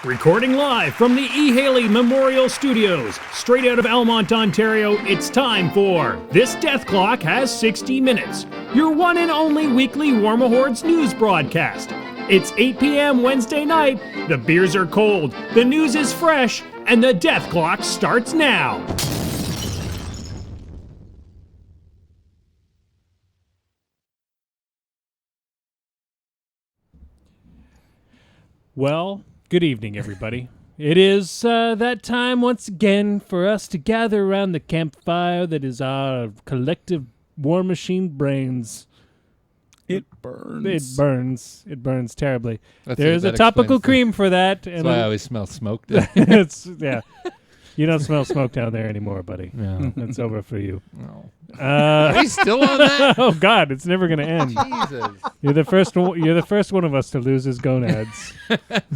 Recording live from the E. Haley Memorial Studios, straight out of Elmont, Ontario, it's time for This Death Clock Has 60 Minutes, your one and only weekly Warma Hordes news broadcast. It's 8 p.m. Wednesday night, the beers are cold, the news is fresh, and the death clock starts now. Well, good evening, everybody. It is that time once again for us to gather around the campfire that is our collective War Machine brains. It burns. It burns. It burns terribly. There's a topical cream for that. That's why I always smell smoke. Yeah. You don't smell smoke down there anymore, buddy. No. That's over for you. No. Are you still on that? Oh God, it's never going to end. Jesus. You're the first one of us to lose his gonads.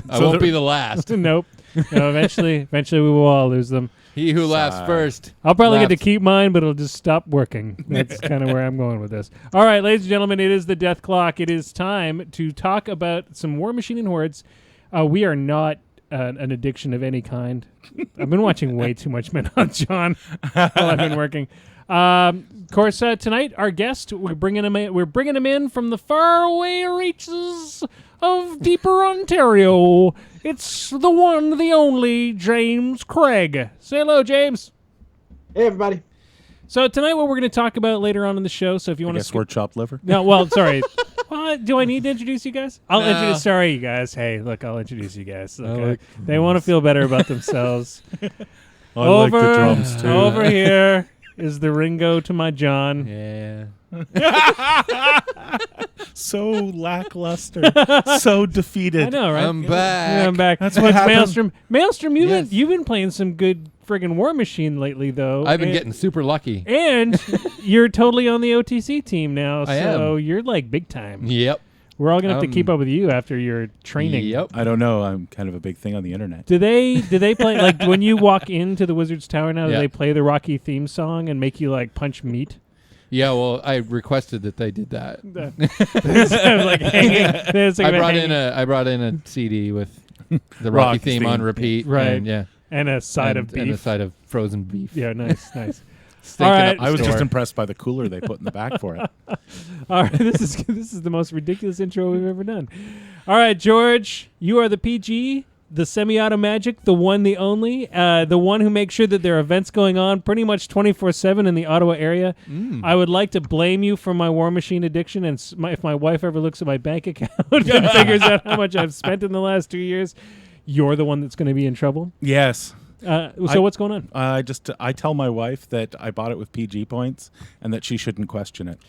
I won't be the last. Nope. No, eventually we will all lose them. He who laughs first. I'll probably get to laughs. keep mine, but it'll just stop working. That's kind of where I'm going with this. All right, ladies and gentlemen, it is the death clock. It is time to talk about some War Machine and Hordes. We are not an addiction of any kind. I've been watching way too much Men on John while I've been working. Of course, tonight our guest, we're bringing him in from the faraway reaches of deeper Ontario. It's the one, the only James Craig. Say hello, James. Hey, everybody. So tonight, what we're going to talk about later on in the show. So if you want to, We're chopped liver. no, well, sorry. Do I need to introduce you guys? I'll No. introduce. Sorry, you guys. Hey, look, I'll introduce you guys. Okay. like They want to feel better about themselves. I like the drums too. Over here is the Ringo to my John. Yeah. So lackluster. So defeated. I know, right? I'm back. Yeah, I'm back. That's what It's happened. Maelstrom. Maelstrom, Yes. you've been playing some good friggin' War Machine lately, though. I've been And- getting super lucky. And you're totally on the OTC team now, I so am. you're like big time. Yep. We're all gonna have to keep up with you after your training. Yep. I don't know. I'm kind of a big thing on the internet. Do they play like when you walk into the Wizard's Tower now? Do Yeah. they play the Rocky theme song and make you like punch meat? Yeah, well, I requested that they did that. Like hanging. There's like I brought hanging- in a CD with the Rocky Rocky theme on theme. repeat. Right. And, yeah. and a side of And a beef. side of frozen beef. Yeah, nice, nice. Stinking All right. up the I was just store. impressed by the cooler they put in the back for it. All right, this is the most ridiculous intro we've ever done. All right, George, you are the PG, the semi-auto magic, the one, the only, the one who makes sure that there are events going on pretty much 24/7 in the Ottawa area. I would like to blame you for my War Machine addiction, and if my wife ever looks at my bank account and figures out how much I've spent in the last 2 years, you're the one that's going to be in trouble. Yes. So what's going on? I tell my wife that I bought it with PG points and that she shouldn't question it.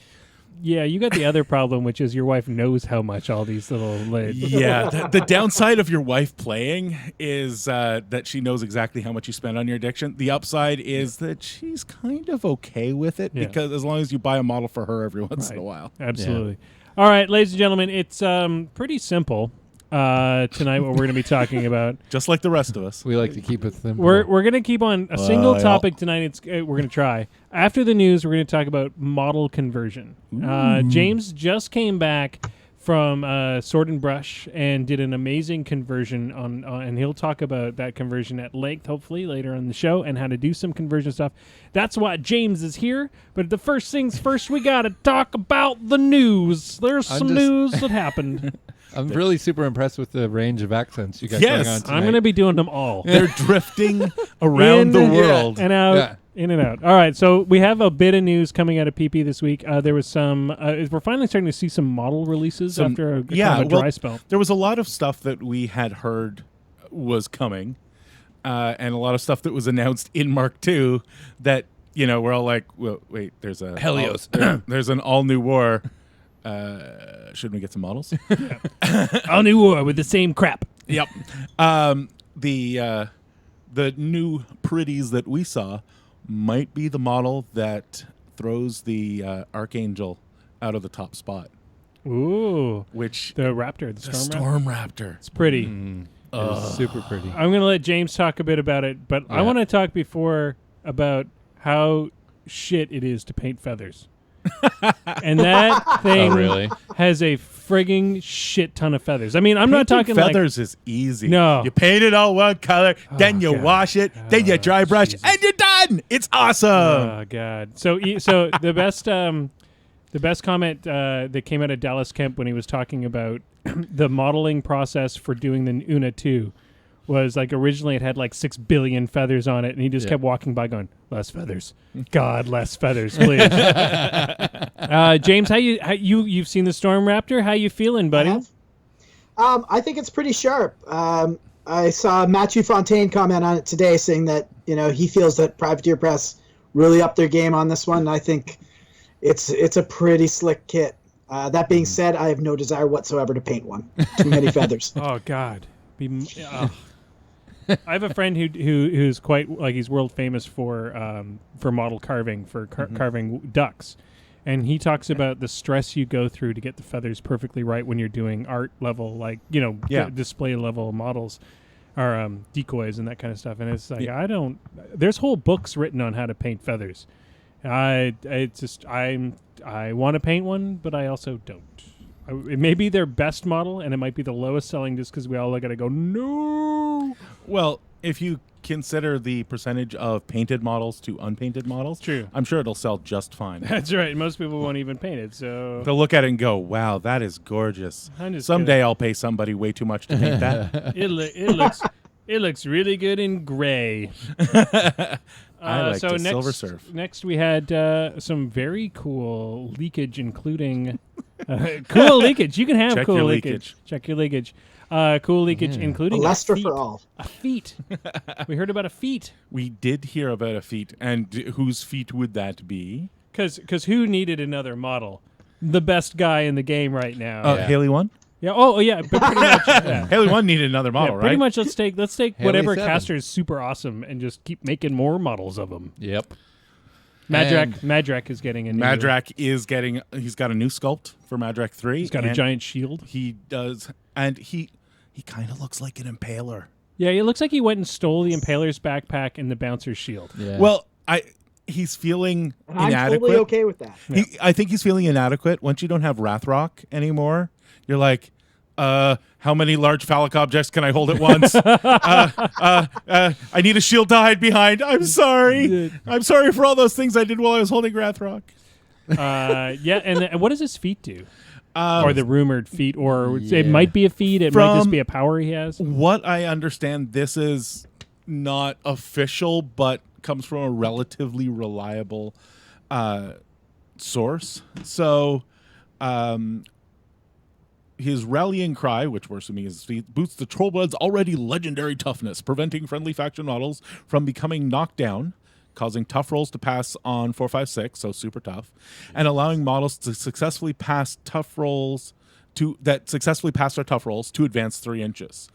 Yeah, you got the other problem, which is your wife knows how much all these little... Yeah. The downside of your wife playing is that she knows exactly how much you spend on your addiction. The upside is that she's kind of okay with it because as long as you buy a model for her every once in a while. Absolutely. Yeah. All right, ladies and gentlemen, it's pretty simple tonight what we're going to be talking about. Just like the rest of us. We like to keep it simple. We're going to keep on a single yeah. topic tonight. It's we're going to try. After the news, we're going to talk about model conversion. James just came back from Sword and Brush and did an amazing conversion on and he'll talk about that conversion at length, hopefully, later on the show, and how to do some conversion stuff. That's why James is here. But the first things first, we got to talk about the news. There's some news that happened. I'm really super impressed with the range of accents you got Yes. going on tonight. I'm going to be doing them all. They're drifting around the world. And out. Yeah. In and out. All right, so we have a bit of news coming out of PP this week. There was some. We're finally starting to see some model releases after a kind of a dry spell. There was a lot of stuff that we had heard was coming, and a lot of stuff that was announced in Mark II that we're all like, well, wait, there's a Helios. there's an all new war. Shouldn't we get some models? All new war with the same crap. Yep. The new pretties that we saw might be the model that throws the Archangel out of the top spot. Ooh, Which the Raptor, the Storm Raptor. Storm Raptor. It's pretty. It was super pretty. I'm going to let James talk a bit about it, but I Yeah. want to talk before about how shit it is to paint feathers. And that thing Oh, really? has a frigging shit ton of feathers. I mean, I'm not Painting talking feathers is easy. No. You paint it all one color, then you God. wash it, then you dry brush, Jesus. and you're done. It's awesome. Oh God! So the best comment that came out of Dallas Kemp when he was talking about the modeling process for doing the Una 2 was like originally it had like 6 billion feathers on it, and he just kept walking by going, less feathers, God, less feathers, please. James, you've seen the Storm Raptor? How you feeling, buddy? I think it's pretty sharp. I saw Matthew Fontaine comment on it today, saying that he feels that Privateer Press really upped their game on this one. I think it's a pretty slick kit. That being said, I have no desire whatsoever to paint one. Too many feathers. Oh God. I have a friend who's quite like he's world famous for model carving carving ducks, and he talks about the stress you go through to get the feathers perfectly right when you're doing art level, like display level models or decoys and that kind of stuff. And it's like there's whole books written on how to paint feathers. I want to paint one, but I also don't. It may be their best model, and it might be the lowest selling just because we all got to go, no. Well, if you consider the percentage of painted models to unpainted models, True. I'm sure it'll sell just fine. That's right. Most people won't even paint it, so They'll look at it and go, wow, that is gorgeous. Someday I'll pay somebody way too much to paint that. it looks really good in gray. I like to silver surf. Next, we had some very cool leakage, including cool leakage. You can have cool leakage. Check your leakage. Cool leakage, including a luster feet. for all. A feet. We heard about a feet. We did hear about a feat, and whose feat would that be? Because who needed another model? The best guy in the game right now. Haley 1? Yeah. Oh, yeah. But pretty much. Yeah. Haley 1 needed another model, Pretty right? much. Let's take Haley whatever 7. caster is super awesome and just keep making more models of them. Yep. Madrak is getting a new... Madrak he's got a new sculpt for Madrak 3. He's got a giant shield. He does, and he kind of looks like an impaler. Yeah, it looks like he went and stole the Impaler's backpack and the Bouncer's shield. Yeah. Well, he's feeling I'm inadequate. totally okay with that. I think he's feeling inadequate. Once you don't have Wrathrock anymore, you're like, how many large phallic objects can I hold at once? I need a shield to hide behind. I'm sorry. I'm sorry for all those things I did while I was holding Wrathrock. Yeah, and what does his feat do? Or the rumored feat, or it might be a feat. It might just be a power he has. What I understand, this is not official, but comes from a relatively reliable source. So, his rallying cry, which we're assuming is his feat, boosts the Trollblood's already legendary toughness, preventing friendly faction models from becoming knocked down, causing tough rolls to pass on 4, 5, 6, so super tough, and allowing models to successfully pass tough rolls to advance 3 inches.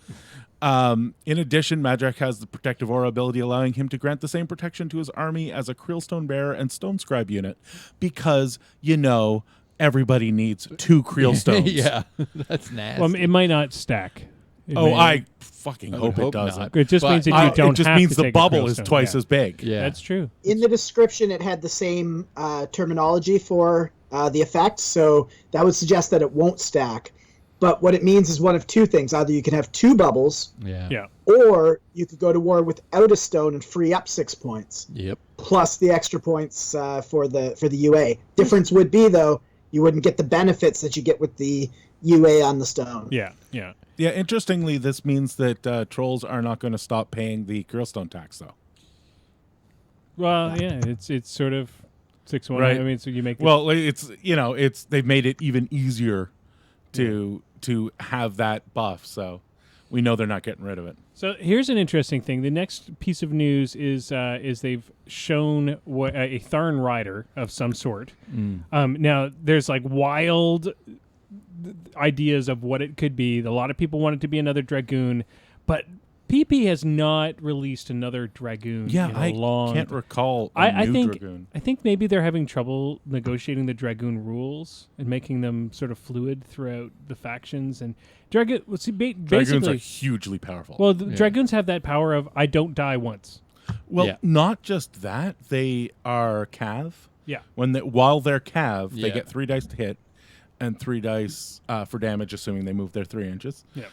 In addition, Madrak has the protective aura ability, allowing him to grant the same protection to his army as a Creelstone Bearer and Stone Scribe unit, because everybody needs 2 Creelstones. Yeah, that's nasty. Well, it might not stack. I fucking hope it hope doesn't. not. It just means that you don't it just have means to the take a bubble is Creelstone. twice Yeah. as big. Yeah, That's true. In the description, it had the same terminology for the effect, so that would suggest that it won't stack. But what it means is one of two things. Either you can have 2 bubbles, Yeah. or you could go to war without a stone and free up 6 points, Yep. plus the extra points for the UA. Difference would be, though, you wouldn't get the benefits that you get with the UA on the stone. Yeah. Yeah, interestingly, this means that trolls are not going to stop paying the Creelstone tax, though. Well, yeah, it's sort of 6-1. Right. I mean, so you make it's they've made it even easier to have that buff, so we know they're not getting rid of it. So here's an interesting thing. The next piece of news is they've shown a Tharn rider of some sort. Now there's like wild ideas of what it could be. A lot of people want it to be another Dragoon, but PP has not released another Dragoon. Yeah, in a long can't recall I new think Dragoon. I think maybe they're having trouble negotiating the Dragoon rules and making them sort of fluid throughout the factions. And Dragoon, Dragoons basically, are hugely powerful. well, the Dragoons have that power of I don't die once. Well, Yeah. not just that, they are Cav. Yeah. While they're Cav, they Yeah. get 3 dice to hit, and 3 dice for damage, assuming they move their 3 inches. Yeah.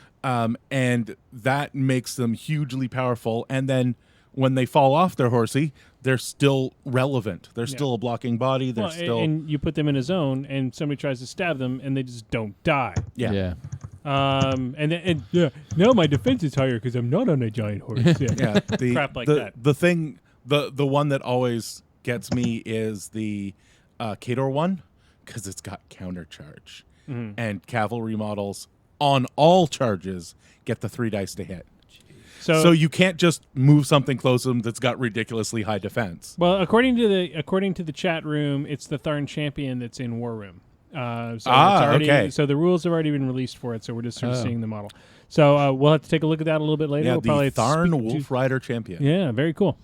And that makes them hugely powerful. And then when they fall off their horsey, they're still relevant. They're still a blocking body. They're still. And you put them in a zone, and somebody tries to stab them, and they just don't die. Yeah. Now my defense is higher because I'm not on a giant horse. Yeah. Crap like that. The one that always gets me is the Kador one, because it's got countercharge. And cavalry models on all charges get the 3 dice to hit. So you can't just move something close to them that's got ridiculously high defense. Well, according to the chat room, it's the Tharn champion that's in War Room. Okay. So the rules have already been released for it, so we're just sort of seeing the model. So we'll have to take a look at that a little bit later. Yeah, we'll probably Tharn Wolf Rider champion. Yeah, very cool.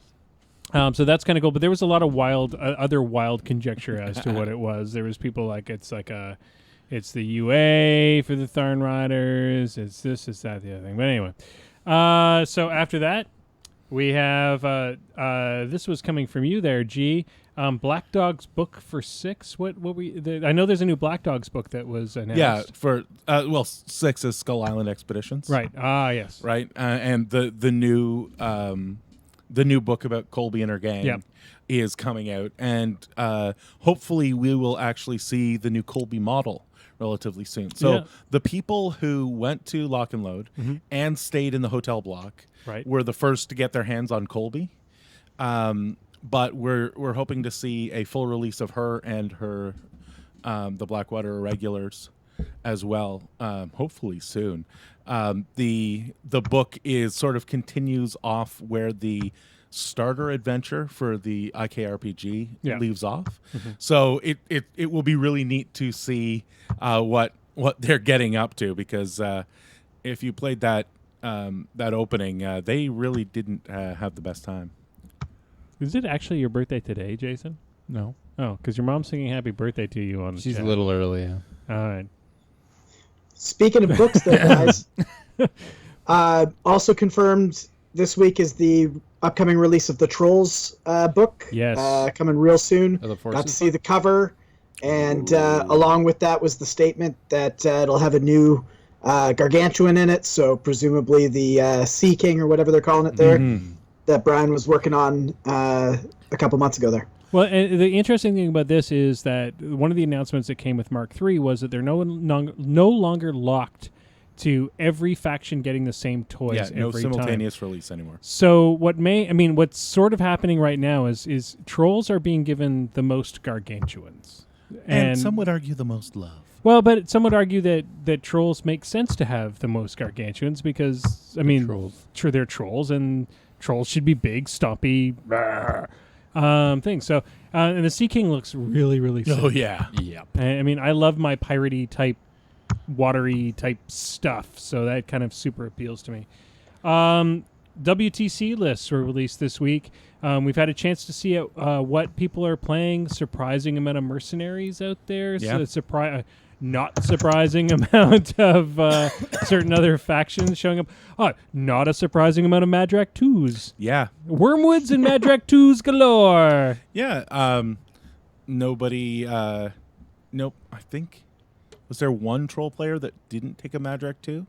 So that's kind of cool. But there was a lot of other wild conjecture as to what it was. There was people like it's the UA for the Tharn Riders. It's this, it's that, the other thing. But anyway. So after that, we have this was coming from you there, G. Black Dog's book for 6. I know there's a new Black Dog's book that was announced. Yeah, for 6 is Skull Island Expeditions. Right. Yes. Right, and the new book about Colby and her gang is coming out, and hopefully we will actually see the new Colby model relatively soon. So the people who went to Lock and Load and stayed in the hotel block were the first to get their hands on Colby. But we're hoping to see a full release of her and her the Blackwater Irregulars as well, hopefully soon. The book is sort of continues off where the starter adventure for the IKRPG leaves off. So it will be really neat to see what they're getting up to, because if you played that opening, they really didn't have the best time. Is it actually your birthday today, Jason? No. Oh, because your mom's singing happy birthday to you on the She's chat. a little early, yeah. All right. Speaking of books, though, guys, also confirmed this week is the upcoming release of the Trolls book. Yes. Coming real soon. Got to see the cover. And along with that was the statement that it'll have a new gargantuan in it, so presumably the Sea King or whatever they're calling it there, that Brian was working on a couple months ago there. Well, and the interesting thing about this is that one of the announcements that came with Mark III was that they're no longer locked to every faction getting the same toys every time. No simultaneous release anymore. So what's sort of happening right now is Trolls are being given the most gargantuans. And some would argue the most love. Well, but some would argue that Trolls make sense to have the most gargantuans because, they're Trolls, and Trolls should be big, stompy things. So, and the Sea King looks really, really sick. Oh, yeah. Yep. I love my piratey type, watery type stuff, so that kind of super appeals to me. WTC lists were released this week. We've had a chance to see what people are playing. Surprising amount of mercenaries out there. Yeah. So not surprising amount of certain other factions showing up. Not a surprising amount of Madrak 2s. Yeah. Wormwoods and Madrak 2s galore. Yeah. Nobody. Nope. I think. Was there one troll player that didn't take a Madrak 2?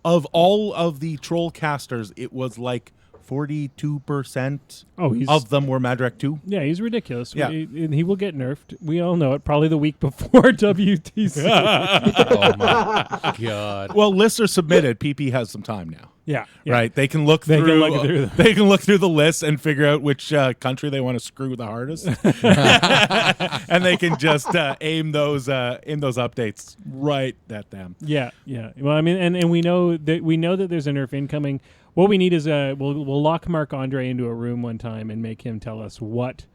Of all of the troll casters, it was like 42% of them were Madrak 2. Yeah, he's ridiculous. Yeah. He will get nerfed. We all know it. Probably the week before WTC. Oh, my God. Well, lists are submitted. PP has some time now. Yeah. Right. They can look through the list and figure out which country they want to screw the hardest, and they can just aim those updates right at them. Yeah. Well, I mean, and we know that there's a nerf incoming. What we need is we'll lock Marc Andre into a room one time and make him tell us what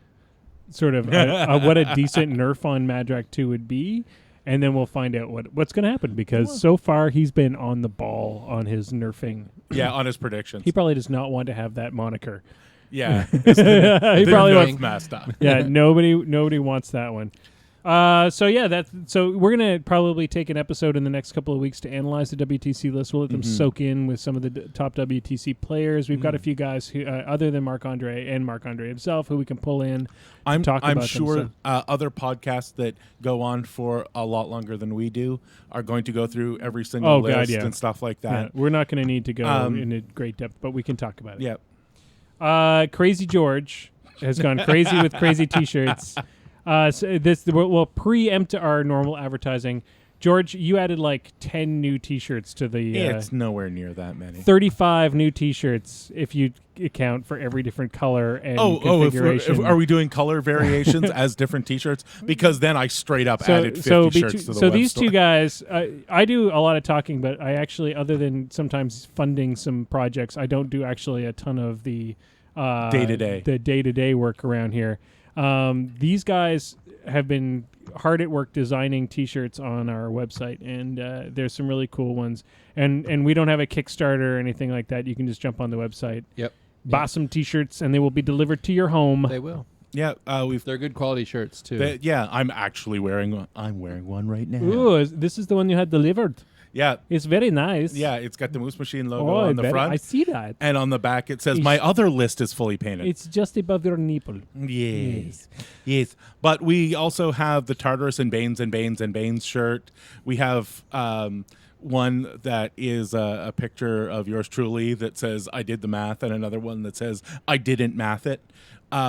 sort of what a decent nerf on Madrak 2 would be. And then we'll find out what's going to happen, because so far he's been on the ball on his nerfing. Yeah, on his predictions. He probably does not want to have that moniker. Yeah. He probably wants messed up. Yeah, nobody wants that one. So we're gonna probably take an episode in the next couple of weeks to analyze the WTC list. We'll let them soak in with some of the top WTC players. We've got a few guys who, other than Marc-Andre and Marc-Andre himself, who we can pull in. I'm about sure them, other podcasts that go on for a lot longer than we do are going to go through every single list and stuff like that. Yeah, we're not going to need to go into great depth, but we can talk about it. Yeah. Crazy George has gone crazy with crazy T-shirts. So this will preempt our normal advertising. George, you added like 10 new T-shirts to the. It's nowhere near that many. 35 new T-shirts if you account for every different color and configuration. Are we doing color variations as different T-shirts? Because then I straight up added 50 shirts to the web these store. two guys, I do a lot of talking, but I actually, other than sometimes funding some projects, I don't do actually a ton of the day-to-day work around here. These guys have been hard at work designing T-shirts on our website, and there's some really cool ones. And we don't have a Kickstarter or anything like that. You can just jump on the website, buy some T-shirts, and they will be delivered to your home. They will. Yeah, they're good quality shirts too. I'm actually wearing one. I'm wearing one right now. Ooh, this is the one you had delivered. Yeah. It's very nice. Yeah, it's got the Moose Machine logo on the front. I see that. And on the back it says, my other list is fully painted. It's just above your nipple. Yes. But we also have the Tartarus and Banes shirt. We have one that is a picture of yours truly that says, I did the math, and another one that says, I didn't math it.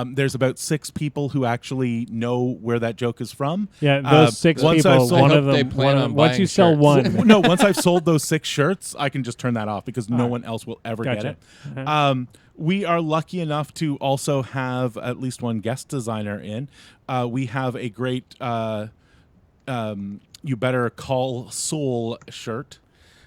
There's about 6 people who actually know where that joke is from. Yeah, those 6 people, one of them, once you sell one. No, once I've sold those 6 shirts, I can just turn that off because no one else will ever get it. Uh-huh. We are lucky enough to also have at least one guest designer in. We have a great You Better Call Soul shirt.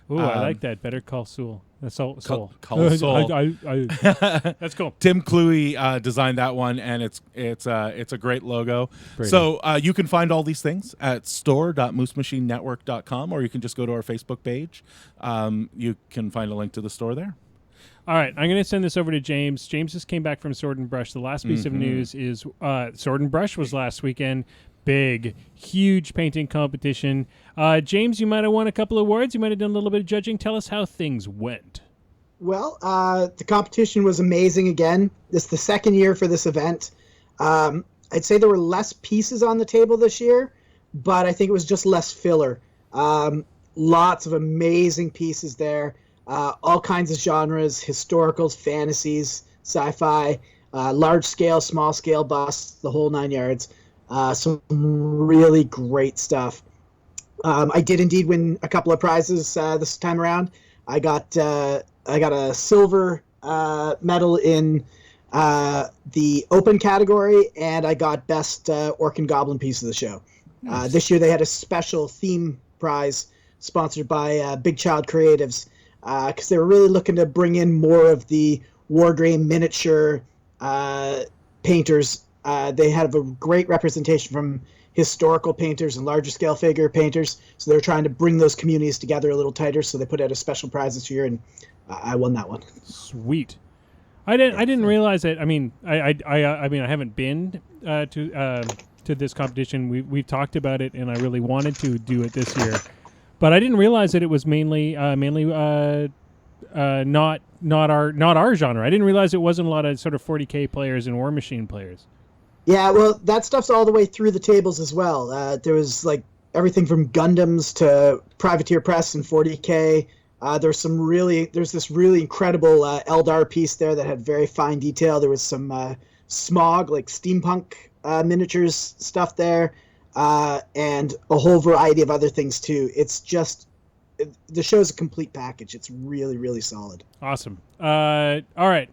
Ooh, I like that. Better Call Soul. Soul. Call Soul. That's cool. Tim Cluey designed that one, and it's a great logo. Pretty. So you can find all these things at store.moosemachinenetwork.com, or you can just go to our Facebook page. You can find a link to the store there. All right, I'm going to send this over to James. James just came back from Sword and Brush. The last piece of news is Sword and Brush was last weekend. Big, huge painting competition. James, you might have won a couple of awards. You might have done a little bit of judging. Tell us how things went. Well, the competition was amazing again. This is the second year for this event. I'd say there were less pieces on the table this year, but I think it was just less filler. Lots of amazing pieces there. All kinds of genres, historicals, fantasies, sci-fi, large-scale, small-scale busts, the whole 9 yards. Some really great stuff. I did indeed win a couple of prizes this time around. I got a silver medal in the open category, and I got best orc and goblin piece of the show. Nice. This year they had a special theme prize sponsored by Big Child Creatives because they were really looking to bring in more of the Wargame miniature painters. They have a great representation from historical painters and larger scale figure painters. So they're trying to bring those communities together a little tighter. So they put out a special prize this year, and I won that one. Sweet. I didn't realize it. I mean, I haven't been to this competition. We've talked about it, and I really wanted to do it this year, but I didn't realize that it was mainly not our genre. I didn't realize it wasn't a lot of sort of 40K players and War Machine players. Yeah, well, that stuff's all the way through the tables as well. There was like everything from Gundams to Privateer Press and 40K. There's this really incredible Eldar piece there that had very fine detail. There was some Smog, like steampunk miniatures stuff there, and a whole variety of other things too. It's just the show's a complete package. It's really, really solid. Awesome. All right.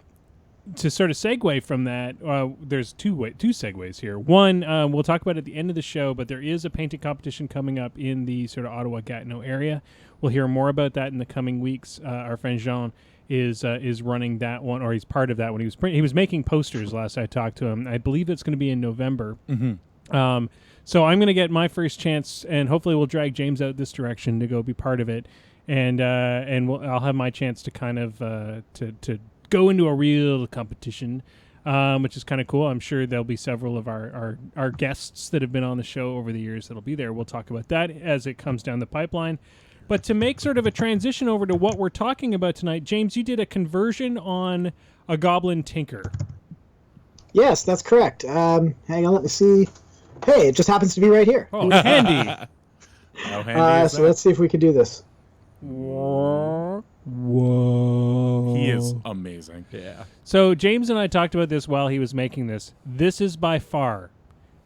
To sort of segue from that, there's two segues here. One, we'll talk about at the end of the show, but there is a painting competition coming up in the sort of Ottawa-Gatineau area. We'll hear more about that in the coming weeks. Our friend Jean is running that one, or he's part of that one. He was making posters last I talked to him. I believe it's going to be in November. Mm-hmm. So I'm going to get my first chance, and hopefully we'll drag James out this direction to go be part of it, and I'll have my chance to kind of to go into a real competition. which is kind of cool. I'm sure there'll be several of our guests that have been on the show over the years that'll be there. We'll talk about that as it comes down the pipeline. But to make sort of a transition over to what we're talking about tonight, James, you did a conversion on a Goblin Tinker. Yes, that's correct. Hang on, let me see. Hey, it just happens to be right here. Oh, handy. How handy is So that? let's see if we can do this. Whoa. He is amazing. Yeah. So James and I talked about this while he was making this. This is by far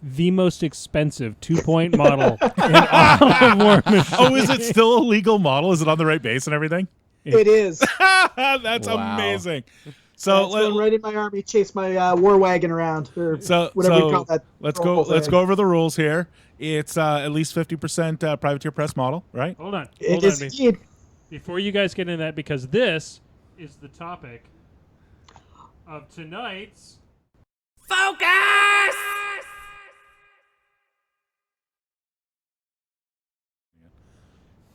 the most expensive 2-point model in all of War Machine. Oh, is it still a legal model? Is it on the right base and everything? It is. That's Wow. amazing. So It's going right in my army, chase my war wagon around, or whatever you call that. let's go over the rules here. It's at least 50% privateer press model, right? Hold on. It Hold is on. indeed. Before you guys get into that, because this is the topic of tonight's Focus!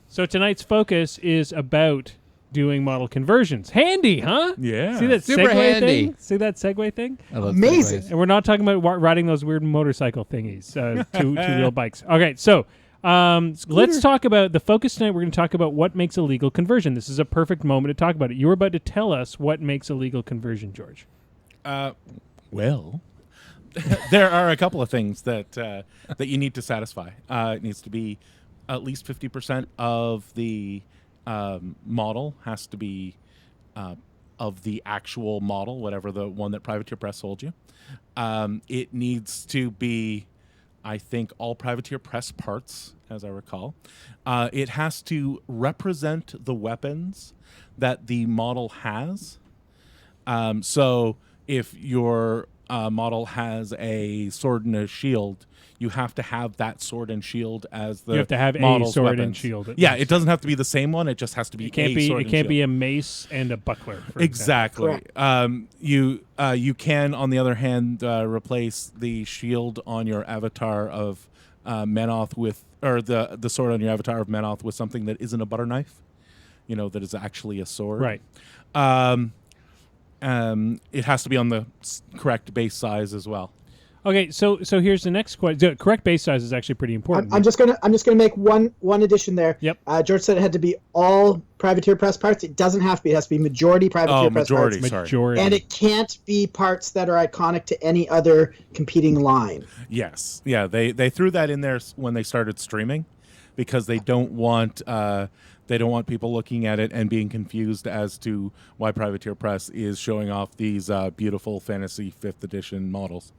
So tonight's focus is about doing model conversions. Handy, huh? Yeah. See that Super segue handy. thing? See that segue thing? I love Amazing. segues. And we're not talking about riding those weird motorcycle thingies, two-wheel bikes. Okay, so let's talk about the focus tonight. We're going to talk about what makes a legal conversion. This is a perfect moment to talk about it. You were about to tell us what makes a legal conversion, George. Well, there are a couple of things that that you need to satisfy. It needs to be at least 50% of the model has to be of the actual model, whatever the one that Privateer Press sold you. It needs to be, I think, all Privateer Press parts, as I recall. It has to represent the weapons that the model has. So if your model has a sword and a shield, you have to have that sword and shield as the You have to have a model's sword and weapons. shield. at Yeah, least. it doesn't have to be the same one. It just has to be It can't a be. sword It and can't shield. be a mace and a buckler. For Exactly. Correct. You can, on the other hand, replace the shield on your avatar of Menoth with, or the sword on your avatar of Menoth with something that isn't a butter knife. You know, that is actually a sword. Right. It has to be on the correct base size as well. Okay, so here's the next question. The correct base size is actually pretty important. I'm just gonna make one addition there. Yep. George said it had to be all Privateer Press parts. It doesn't have to be. It has to be majority Privateer Press majority. parts. Sorry. Majority. And it can't be parts that are iconic to any other competing line. Yes. Yeah, they threw that in there when they started streaming because they don't want people looking at it and being confused as to why Privateer Press is showing off these beautiful fantasy 5th edition models.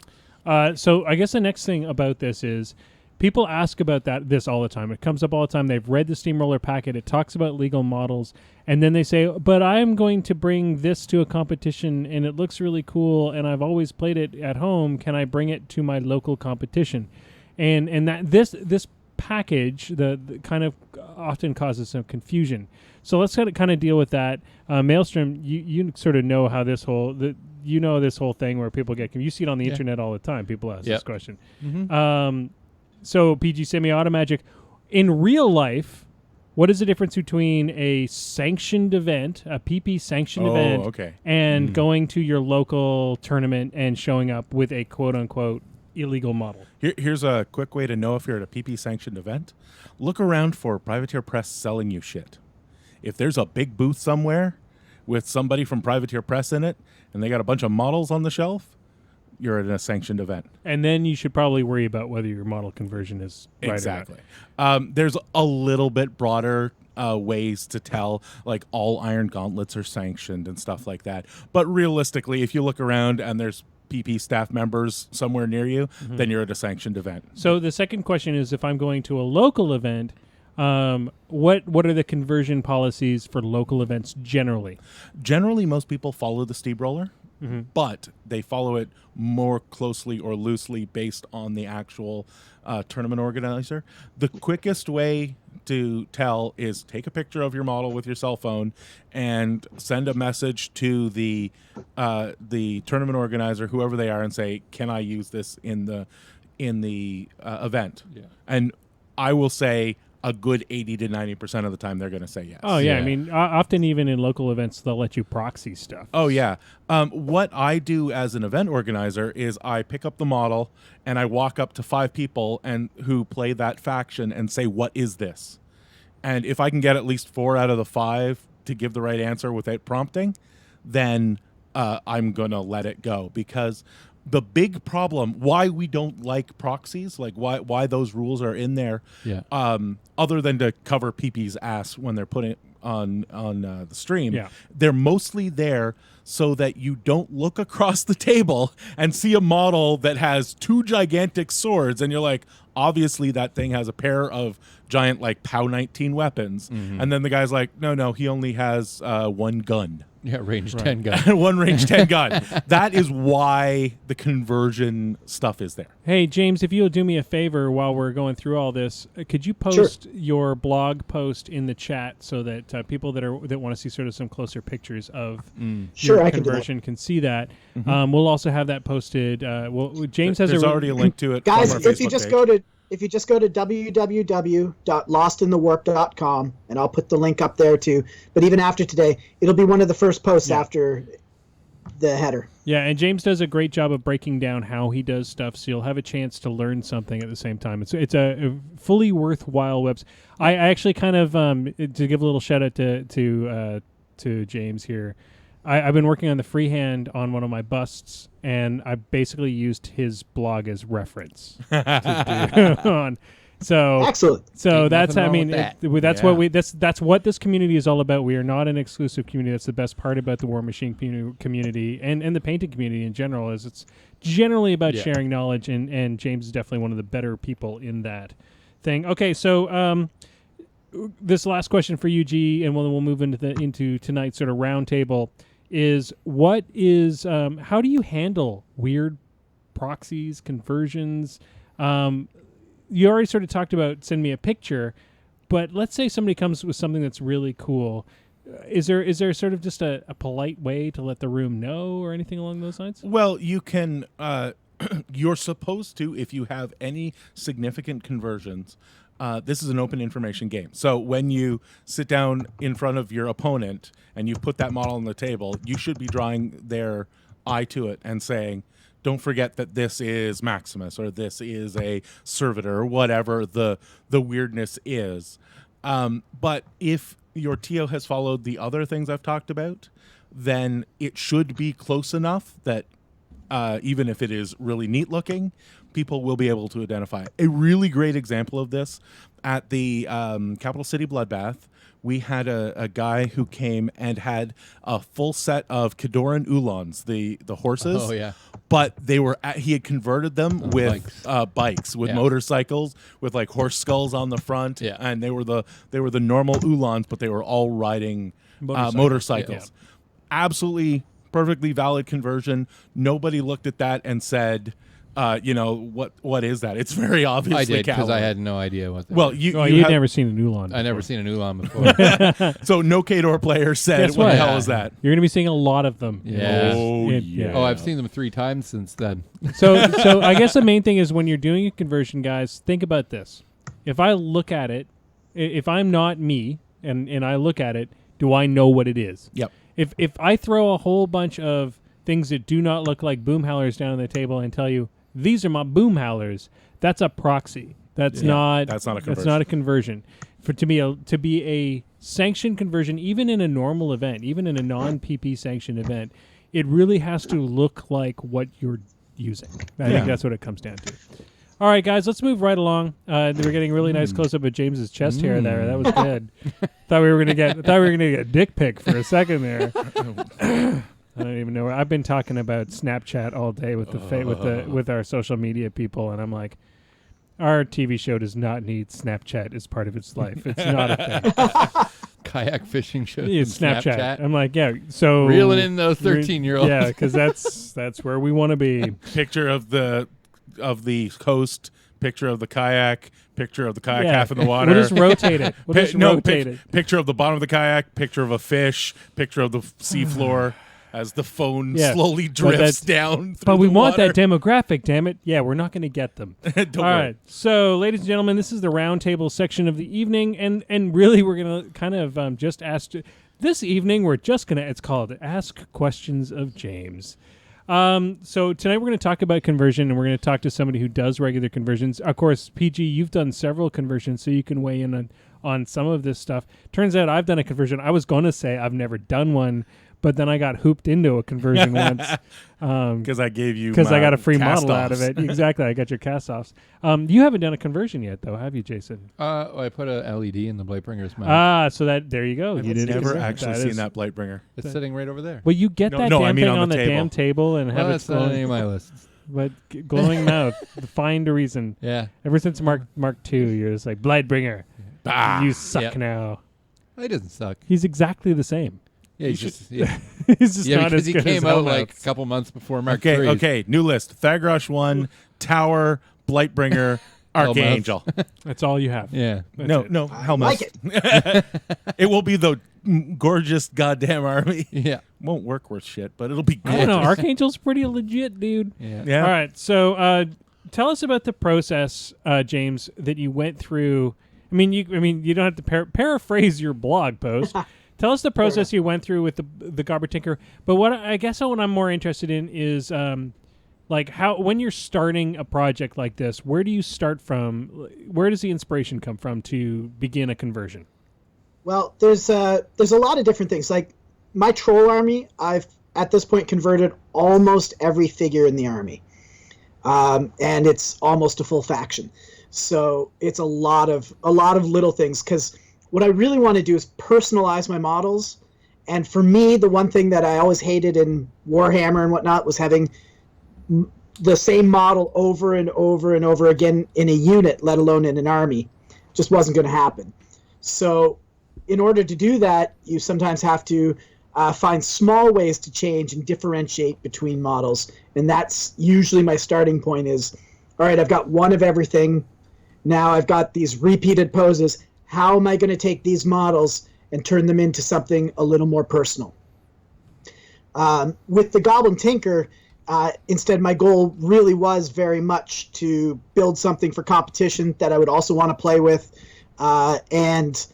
So I guess the next thing about this is people ask about this all the time. It comes up all the time. They've read the Steamroller packet. It talks about legal models. And then they say, but I'm going to bring this to a competition and it looks really cool and I've always played it at home. Can I bring it to my local competition? And that this package the kind of often causes some confusion. So let's kind of deal with that. Maelstrom, you sort of know how this whole this whole thing where people get confused. You see it on the internet all the time. People ask this question. Mm-hmm. So PG Semi-Automagic, in real life, what is the difference between a sanctioned event, a PP sanctioned event, and going to your local tournament and showing up with a quote-unquote illegal model? Here's a quick way to know if you're at a PP sanctioned event. Look around for Privateer Press selling you shit. If there's a big booth somewhere with somebody from Privateer Press in it and they got a bunch of models on the shelf, you're at a sanctioned event. And then you should probably worry about whether your model conversion is right Exactly. or not. There's a little bit broader ways to tell, like all Iron Gauntlets are sanctioned and stuff like that. But realistically, if you look around and there's PP staff members somewhere near you, then you're at a sanctioned event. So the second question is, if I'm going to a local event, what are the conversion policies for local events generally? Generally, most people follow the steamroller, but they follow it more closely or loosely based on the actual tournament organizer. The quickest way to tell is take a picture of your model with your cell phone and send a message to the tournament organizer, whoever they are, and say, "Can I use this in the event?" Yeah. And I will say, a good 80 to 90% of the time they're going to say yes. Oh, yeah. Yeah. I mean, often even in local events, they'll let you proxy stuff. Oh, yeah. What I do as an event organizer is I pick up the model and I walk up to 5 people and who play that faction and say, what is this? And if I can get at least 4 out of the 5 to give the right answer without prompting, then I'm going to let it go. Because the big problem, why we don't like proxies, like why those rules are in there, other than to cover PP's ass when they're putting it on the stream, they're mostly there so that you don't look across the table and see a model that has 2 gigantic swords and you're like, obviously that thing has a pair of giant like POW 19 weapons, and then the guy's like, no, he only has 1 gun. Yeah, range 10 gun. 1 range 10 gun. That is why the conversion stuff is there. Hey, James, if you'll do me a favor while we're going through all this, could you post your blog post in the chat so that people that want to see sort of some closer pictures of your conversion can see that? We'll also have that posted. James has already a link to it. Guys, on our if you Facebook just page. go to www.lostinthewarp.com, and I'll put the link up there too. But even after today, it'll be one of the first posts after the header. Yeah, and James does a great job of breaking down how he does stuff, so you'll have a chance to learn something at the same time. It's a fully worthwhile website. I actually kind of to give a little shout out to James here. I've been working on the freehand on one of my busts, and I basically used his blog as reference. So excellent. So that's that's what this community is all about. We are not an exclusive community. That's the best part about the War Machine community and the painting community in general. Is it's generally about sharing knowledge, and James is definitely one of the better people in that thing. Okay, so this last question for you, G, and we'll move into tonight's sort of roundtable. How do you handle weird proxies, conversions? You already sort of talked about send me a picture, but let's say somebody comes with something that's really cool. Is there sort of just a polite way to let the room know or anything along those lines? Well, you can. You're supposed to, if you have any significant conversions. This is an open information game. So when you sit down in front of your opponent and you put that model on the table, you should be drawing their eye to it and saying, don't forget that this is Maximus or this is a servitor or whatever the weirdness is. But if your TO has followed the other things I've talked about, then it should be close enough that even if it is really neat looking, people will be able to identify it. A really great example of this at the Capital City Bloodbath, we had a guy who came and had a full set of Cadoran Ulans, the horses. Oh, yeah. But he had converted them with bikes, with motorcycles, with like horse skulls on the front, and they were the normal Ulans, but they were all riding motorcycles. Yeah. Absolutely perfectly valid conversion. Nobody looked at that and said, what is that? It's very obviously I did, because I Cavalry. had no idea what that Well, was. You'd never seen an Ulan. I never seen an Ulan before. So no Kador player said, Guess what what? the hell is that? You're going to be seeing a lot of them. Yeah. Oh, yeah. Oh, I've seen them 3 times since then. So I guess the main thing is when you're doing a conversion, guys, think about this. If I look at it, if I'm not me and I look at it, do I know what it is? Yep. If I throw a whole bunch of things that do not look like boom howlers down on the table and tell you, these are my boom howlers, that's a proxy. That's not a conversion. That's not a conversion. To be a sanctioned conversion, even in a normal event, even in a non-PP sanctioned event, it really has to look like what you're using. I think that's what it comes down to. All right, guys, let's move right along. We're getting a really nice close up of James's chest hair there. That was good. thought we were gonna get a dick pic for a second there. I don't even know. I've been talking about Snapchat all day with with our social media people, and I'm like, our TV show does not need Snapchat as part of its life. It's not a thing. Kayak fishing shows. It's Snapchat. I'm like, so reeling in those 13-year-olds. Yeah, because that's where we want to be. Picture of the coast, picture of the kayak, picture of the kayak half in the water. We'll just rotate it. Rotate it. Picture of the bottom of the kayak, picture of a fish, picture of the seafloor. as the phone Yeah, slowly but drifts down. But through we the want water. that demographic, damn it. Yeah, we're not going to get them. Don't All worry. right. So, ladies and gentlemen, this is the roundtable section of the evening. And really, we're going to kind of just ask. This evening, we're just going to, it's called Ask Questions of James. So tonight we're going to talk about conversion, and we're going to talk to somebody who does regular conversions. Of course, PG, you've done several conversions, so you can weigh in on some of this stuff. Turns out I've done a conversion. I was going to say I've never done one, but then I got hooped into a conversion once. Because I gave you Because I got a free cast-offs. model out of it. Exactly. I got your cast-offs. You haven't done a conversion yet, though, have you, Jason? I put a LED in the Blightbringer's mouth. So there you go. I've You did never it. actually seen that Blightbringer. It's sitting right over there. Well, you get No, that no, damn I mean thing on on the the table. damn table and have it That's not any of glowing. my lists. But glowing mouth, find a reason. Yeah. Ever since Mark II, you're just like, Blightbringer, Ah, you suck Yep. now. He doesn't suck. He's exactly the same. Yeah, he's just He's just not because as he good came as out like Hellmouths. a couple months before Mark III. okay. New list: Thagrosh 1, Tower, Blightbringer, Archangel. That's all you have. Yeah. That's no, it. no, I Helmut. like it. It will be the gorgeous goddamn army. Yeah. Won't work worth shit, but it'll be I gorgeous. don't know. Archangel's pretty legit, dude. Yeah. Yeah. All right. So tell us about the process, James, that you went through. I mean, you don't have to paraphrase your blog post. Tell us the process you went through with the Gobber Tinker. But what I'm more interested in is like how when you're starting a project like this, where do you start from? Where does the inspiration come from to begin a conversion? Well, there's a lot of different things. Like my troll army, I've at this point converted almost every figure in the army, and it's almost a full faction. So it's a lot of little things, because what I really want to do is personalize my models. And for me, the one thing that I always hated in Warhammer and whatnot was having the same model over and over and over again in a unit, let alone in an army. Just wasn't going to happen. So in order to do that, you sometimes have to find small ways to change and differentiate between models. And that's usually my starting point is, all right, I've got one of everything. Now I've got these repeated poses. How am I going to take these models and turn them into something a little more personal? With the Goblin Tinker, instead, my goal really was very much to build something for competition that I would also want to play with. And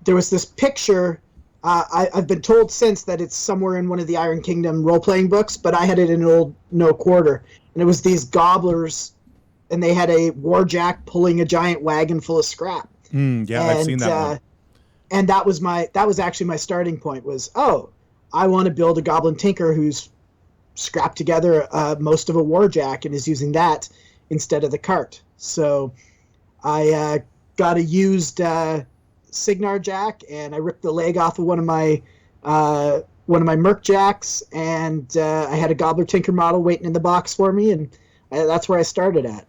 there was this picture. I've been told since that it's somewhere in one of the Iron Kingdom role-playing books, but I had it in an old No Quarter. And it was these gobblers, and they had a warjack pulling a giant wagon full of scrap. Yeah, I've seen that one. And that was actually my starting point was, I want to build a Goblin Tinker who's scrapped together most of a warjack and is using that instead of the cart. So I got a used Signar Jack, and I ripped the leg off of one of my Merc Jacks, and I had a Gobbler Tinker model waiting in the box for me, and that's where I started at.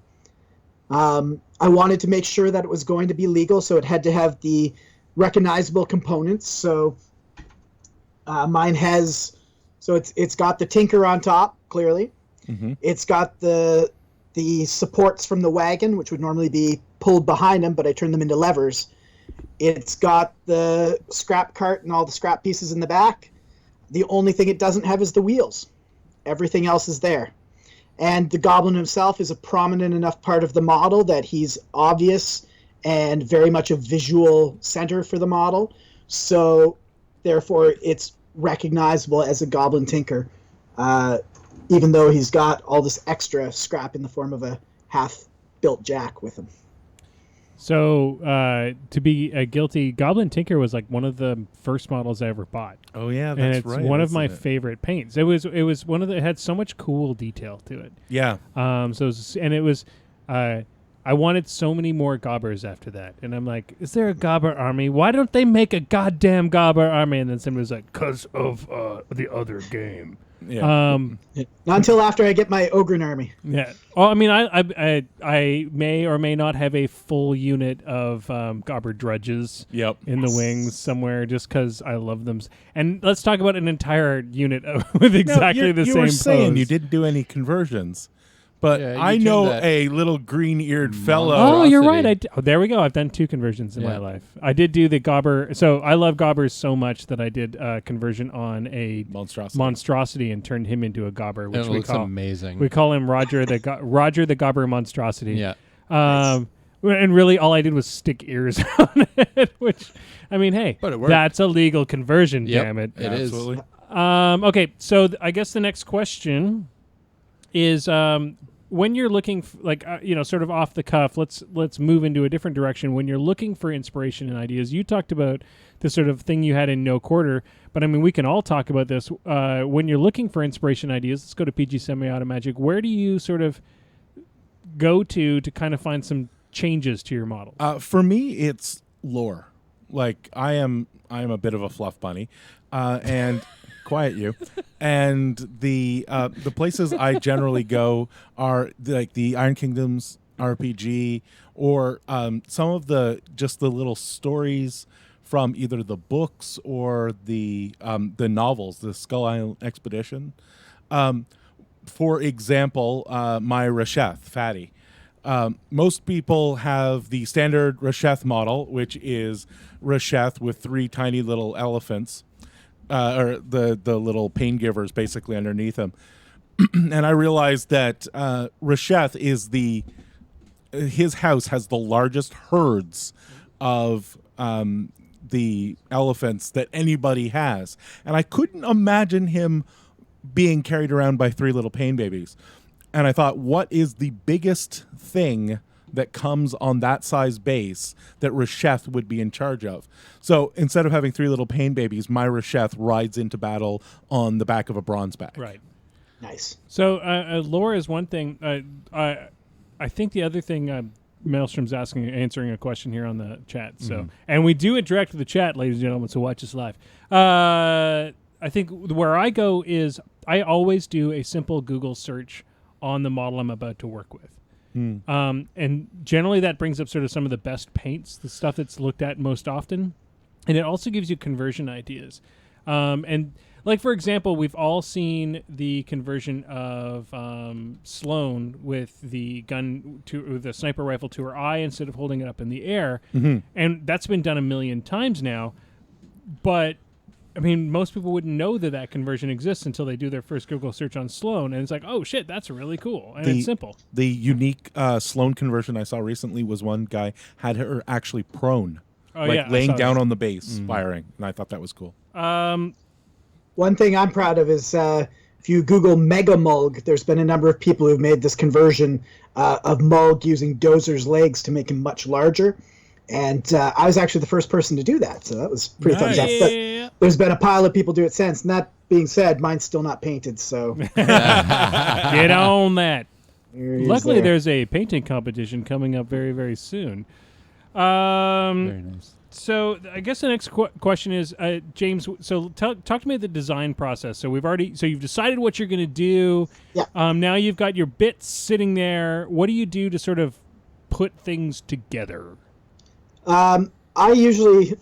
I wanted to make sure that it was going to be legal, so it had to have the recognizable components. So mine has, so it's got the Tinker on top, clearly. Mm-hmm. It's got the supports from the wagon, which would normally be pulled behind them, but I turned them into levers. It's got the scrap cart and all the scrap pieces in the back. The only thing it doesn't have is the wheels. Everything else is there. And the Goblin himself is a prominent enough part of the model that he's obvious and very much a visual center for the model. So, therefore, it's recognizable as a Goblin Tinker, even though he's got all this extra scrap in the form of a half-built jack with him. So, to be guilty, Goblin Tinker was like one of the first models I ever bought. Oh yeah, And that's it's right. one of isn't my it? favorite paints. It was one of the, it had so much cool detail to it. Yeah. I wanted so many more Gobbers after that. And I'm like, is there a Gobber army? Why don't they make a goddamn Gobber army? And then somebody was like, because of the other game. Yeah. Not until after I get my Ogren army. Yeah. Oh, I mean, I may or may not have a full unit of Gobber Drudges Yep. in the wings somewhere just because I love them. And let's talk about an entire unit with exactly the you same were saying pose. you didn't do any conversions, But Yeah, you I turned know that a little green-eared fellow. Oh, you're right. Monstrosity. There we go. I've done 2 conversions in my Yeah. life. I did do the Gobber. So I love Gobbers so much that I did a conversion on a monstrosity and turned him into a Gobber, which It we looks call amazing. we call him Roger the Gobber monstrosity. Yeah. And really, all I did was stick ears on it. Which, I mean, hey, But it worked. that's a legal conversion. Yep, Damn it. it is. Absolutely. Okay, so I guess the next question is when you're looking sort of off the cuff. Let's move into a different direction. When you're looking for inspiration and ideas, you talked about the sort of thing you had in No Quarter, but I mean we can all talk about this. When you're looking for inspiration ideas, let's go to PG Semi-Auto Magic. Where do you sort of go to kind of find some changes to your model? For me, it's lore. Like I am a bit of a fluff bunny, and quiet you. And the places I generally go are like the Iron Kingdoms RPG, or some of the little stories from either the books or the novels, the Skull Island Expedition. For example, my Rasheth Fatty. Most people have the standard Rasheth model, which is Rasheth with 3 tiny little elephants, or the little pain givers basically underneath him. And I realized that Rasheth is his house has the largest herds of the elephants that anybody has. And I couldn't imagine him being carried around by 3 little pain babies. And I thought, what is the biggest thing that comes on that size base that Rasheth would be in charge of? So instead of having 3 little pain babies, my Rasheth rides into battle on the back of a bronze bag. Right. Nice. So lore is one thing. I think the other thing, Maelstrom's answering a question here on the chat. So, and we do it direct to the chat, ladies and gentlemen. So watch us live. I think where I go is I always do a simple Google search on the model I'm about to work with. And generally that brings up sort of some of the best paints, the stuff that's looked at most often. And it also gives you conversion ideas. And like, for example, we've all seen the conversion of Sloane with the the sniper rifle to her eye instead of holding it up in the air. And that's been done a million times now. But I mean, most people wouldn't know that conversion exists until they do their first Google search on Sloane, and it's like, oh shit, that's really cool, and it's simple. The unique Sloane conversion I saw recently was one guy had her actually prone, laying down on the base, firing, and I thought that was cool. One thing I'm proud of is if you Google Mega Mulg, there's been a number of people who've made this conversion of Mulg using Dozer's legs to make him much larger. And I was actually the first person to do that, so that was pretty thumbs up. But there's been a pile of people do it since. And that being said, mine's still not painted, so get on that. Luckily, there's a painting competition coming up very, very soon. Very nice. So I guess the next question is, James. So talk to me about the design process. So you've decided what you're going to do. Yeah. Now you've got your bits sitting there. What do you do to sort of put things together? I usually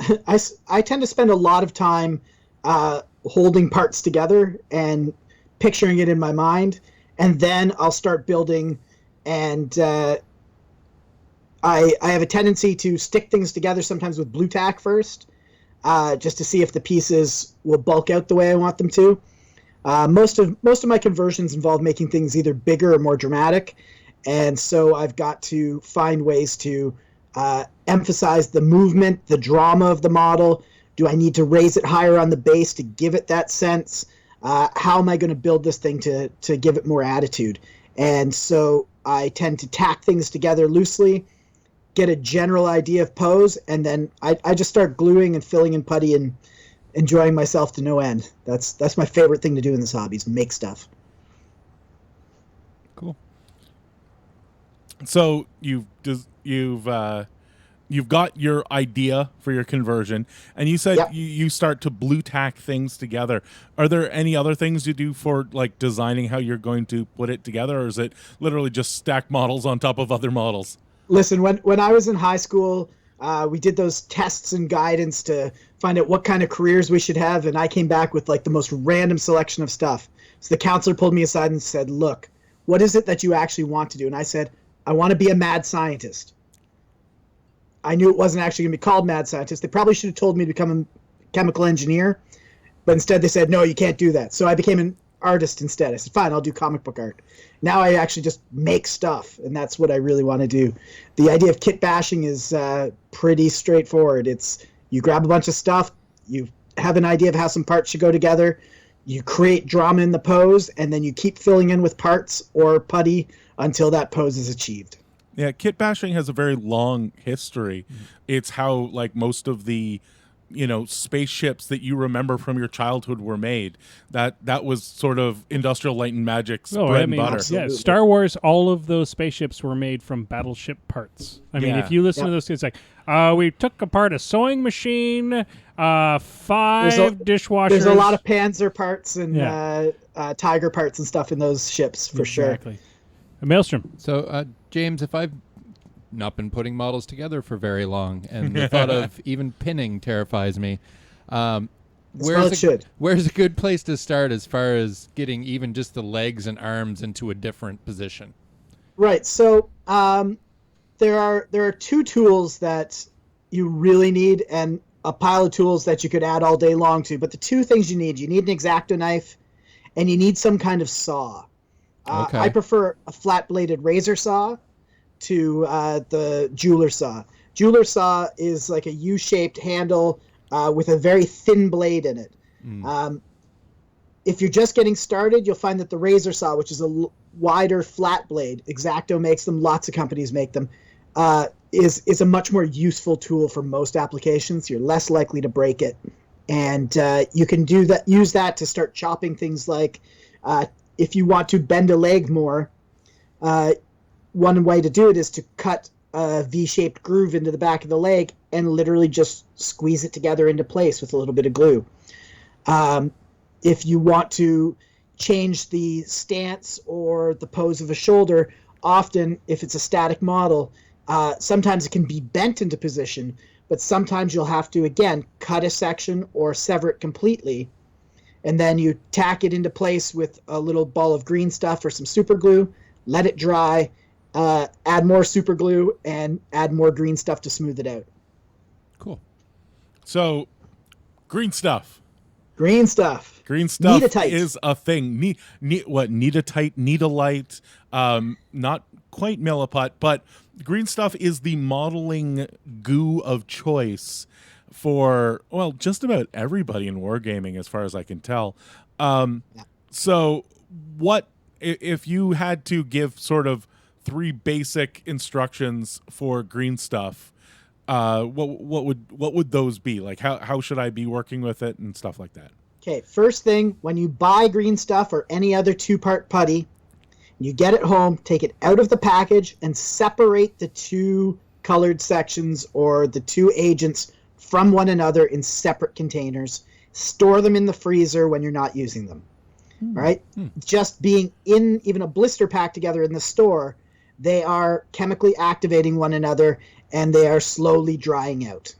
I tend to spend a lot of time holding parts together and picturing it in my mind, and then I'll start building. And I have a tendency to stick things together sometimes with blue tack first, just to see if the pieces will bulk out the way I want them to. Most of my conversions involve making things either bigger or more dramatic, and so I've got to find ways to emphasize the movement, the drama of the model. Do I need to raise it higher on the base to give it that sense? How am I going to build this thing to give it more attitude? And so I tend to tack things together loosely, get a general idea of pose, and then I just start gluing and filling in putty and enjoying myself to no end. That's my favorite thing to do in this hobby, is make stuff. Cool. So you've got your idea for your conversion, and you said you start to blue tack things together. Are there any other things you do for like designing how you're going to put it together, or is it literally just stack models on top of other models? Listen, when I was in high school, we did those tests and guidance to find out what kind of careers we should have, and I came back with like the most random selection of stuff. So the counselor pulled me aside and said, look, what is it that you actually want to do? And I said, I want to be a mad scientist. I knew it wasn't actually going to be called mad scientist. They probably should have told me to become a chemical engineer, but instead they said, no, you can't do that. So I became an artist instead. I said, fine, I'll do comic book art. Now I actually just make stuff, and that's what I really want to do. The idea of kit bashing is pretty straightforward. It's you grab a bunch of stuff, you have an idea of how some parts should go together, you create drama in the pose, and then you keep filling in with parts or putty until that pose is achieved. Yeah, kit bashing has a very long history. It's how like most of the spaceships that you remember from your childhood were made. That was sort of Industrial Light and Magic's bread and butter. Yeah, Star Wars, all of those spaceships were made from battleship parts. I mean, if you listen to those, it's like, we took apart a sewing machine, 5 dishwashers. There's a lot of Panzer parts and Tiger parts and stuff in those ships, for sure. Exactly. Maelstrom. So, James, if I've not been putting models together for very long, and the thought of even pinning terrifies me. Where's a good place to start as far as getting even just the legs and arms into a different position? Right. So there are 2 tools that you really need, and a pile of tools that you could add all day long to. But the 2 things you need an X-Acto knife, and you need some kind of saw. Okay. I prefer a flat-bladed razor saw to the jeweler saw. Jeweler saw is like a U-shaped handle with a very thin blade in it. If you're just getting started, you'll find that the razor saw, which is a wider flat blade, X-Acto makes them, lots of companies make them, is a much more useful tool for most applications. You're less likely to break it, and you can use that to start chopping things like if you want to bend a leg more. One way to do it is to cut a V-shaped groove into the back of the leg and literally just squeeze it together into place with a little bit of glue. If you want to change the stance or the pose of a shoulder, often if it's a static model, sometimes it can be bent into position, but sometimes you'll have to, again, cut a section or sever it completely, and then you tack it into place with a little ball of green stuff or some super glue, let it dry, add more super glue, and add more green stuff to smooth it out. Cool. So, green stuff. Green stuff. Needitite is a thing. Needitite, Needolite, not quite Milliput, but green stuff is the modeling goo of choice for, well, just about everybody in wargaming, as far as I can tell. So, what if you had to give sort of 3 basic instructions for green stuff? What would those be? Like how should I be working with it and stuff like that? Okay, first thing, when you buy green stuff or any other 2-part putty, you get it home, take it out of the package, and separate the 2 colored sections or the 2 agents from one another in separate containers. Store them in the freezer when you're not using them. Right? Just being in even a blister pack together in the store, they are chemically activating one another, and they are slowly drying out.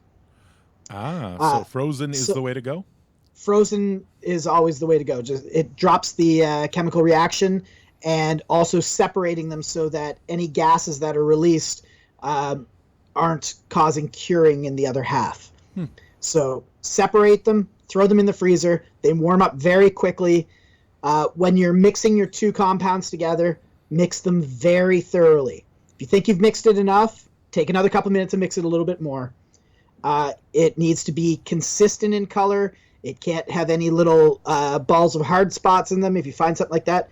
So frozen is the way to go? Frozen is always the way to go. Just it drops the chemical reaction, and also separating them so that any gases that are released aren't causing curing in the other half. So separate them, throw them in the freezer. They warm up very quickly. When you're mixing your 2 compounds together, mix them very thoroughly. If you think you've mixed it enough, take another couple minutes and mix it a little bit more. It needs to be consistent in color. It can't have any little balls of hard spots in them. If you find something like that,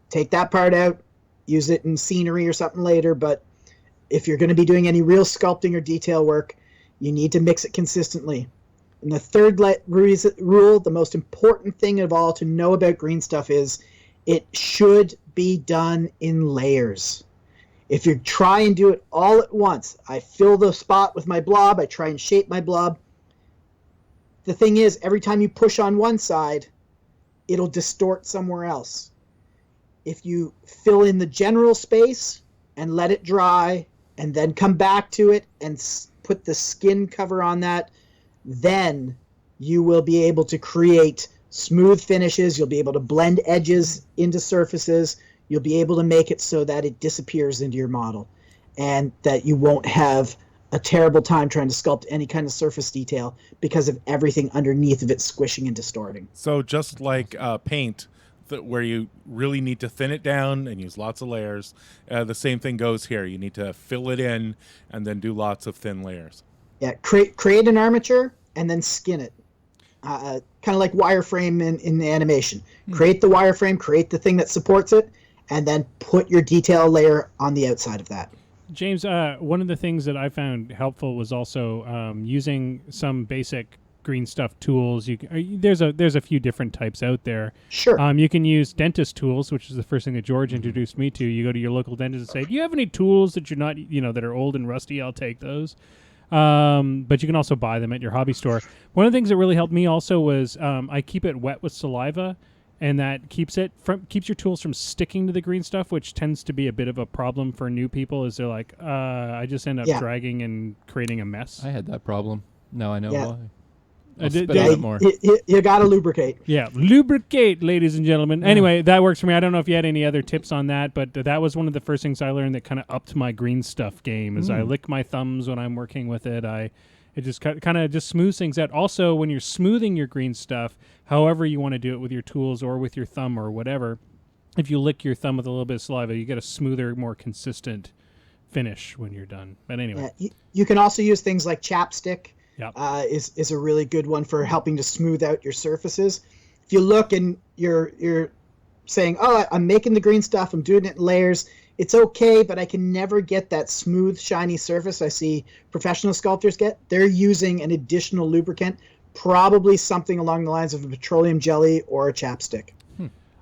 take that part out, use it in scenery or something later. But if you're going to be doing any real sculpting or detail work, you need to mix it consistently. And the third rule, the most important thing of all to know about green stuff is it should be done in layers. If you try and do it all at once, I fill the spot with my blob, I try and shape my blob. The thing is, every time you push on one side, it'll distort somewhere else. If you fill in the general space and let it dry and then come back to it and put the skin cover on that, then you will be able to create smooth finishes. You'll be able to blend edges into surfaces. you'll be able to make it so that it disappears into your model, and that you won't have a terrible time trying to sculpt any kind of surface detail because of everything underneath of it squishing and distorting. So just like paint, where you really need to thin it down and use lots of layers, the same thing goes here. You need to fill it in and then do lots of thin layers. Yeah, create an armature and then skin it. Kind of like wireframe in the animation. Create the wireframe, create the thing that supports it, and then put your detail layer on the outside of that. James, one of the things that I found helpful was also using some basic green stuff tools. There's a few different types out there. Sure. You can use dentist tools, which is the first thing that George introduced me to. You go to your local dentist and say, "Do you have any tools that you're not, that are old and rusty? I'll take those." But you can also buy them at your hobby store. One of the things that really helped me also was I keep it wet with saliva, and that keeps your tools from sticking to the green stuff, which tends to be a bit of a problem for new people. Is they're like, I just end up dragging and creating a mess. I had that problem. Now I know why. More. You got to lubricate. Yeah, lubricate, ladies and gentlemen. Anyway, that works for me. I don't know if you had any other tips on that, but that was one of the first things I learned that kind of upped my green stuff game. Is I lick my thumbs when I'm working with it. It just kind of just smooths things out. Also, when you're smoothing your green stuff, however you want to do it with your tools or with your thumb or whatever, if you lick your thumb with a little bit of saliva, you get a smoother, more consistent finish when you're done. But anyway, you can also use things like chapstick. Yep. Is a really good one for helping to smooth out your surfaces. If you look and you're saying, "Oh, I'm making the green stuff, I'm doing it in layers. It's okay, but I can never get that smooth, shiny surface I see professional sculptors get." They're using an additional lubricant, probably something along the lines of a petroleum jelly or a chapstick.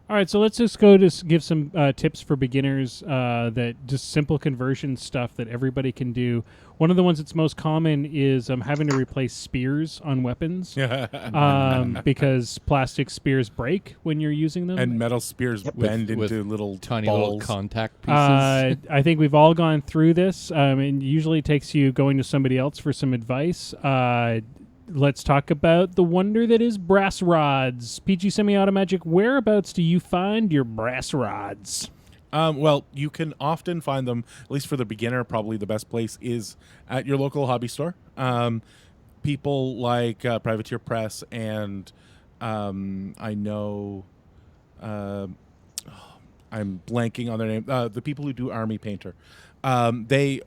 All right, so let's just go to give some tips for beginners, that just simple conversion stuff that everybody can do. One of the ones that's most common is having to replace spears on weapons because plastic spears break when you're using them. And metal spears bend into little tiny balls. little contact pieces. I think we've all gone through this. It usually takes you going to somebody else for some advice. Let's talk about the wonder that is brass rods. PG Semi-Automagic, whereabouts do you find your brass rods? Well, you can often find them, at least for the beginner, probably the best place is at your local hobby store. People like Privateer Press and I know... I'm blanking on their name. The people who do Army Painter. They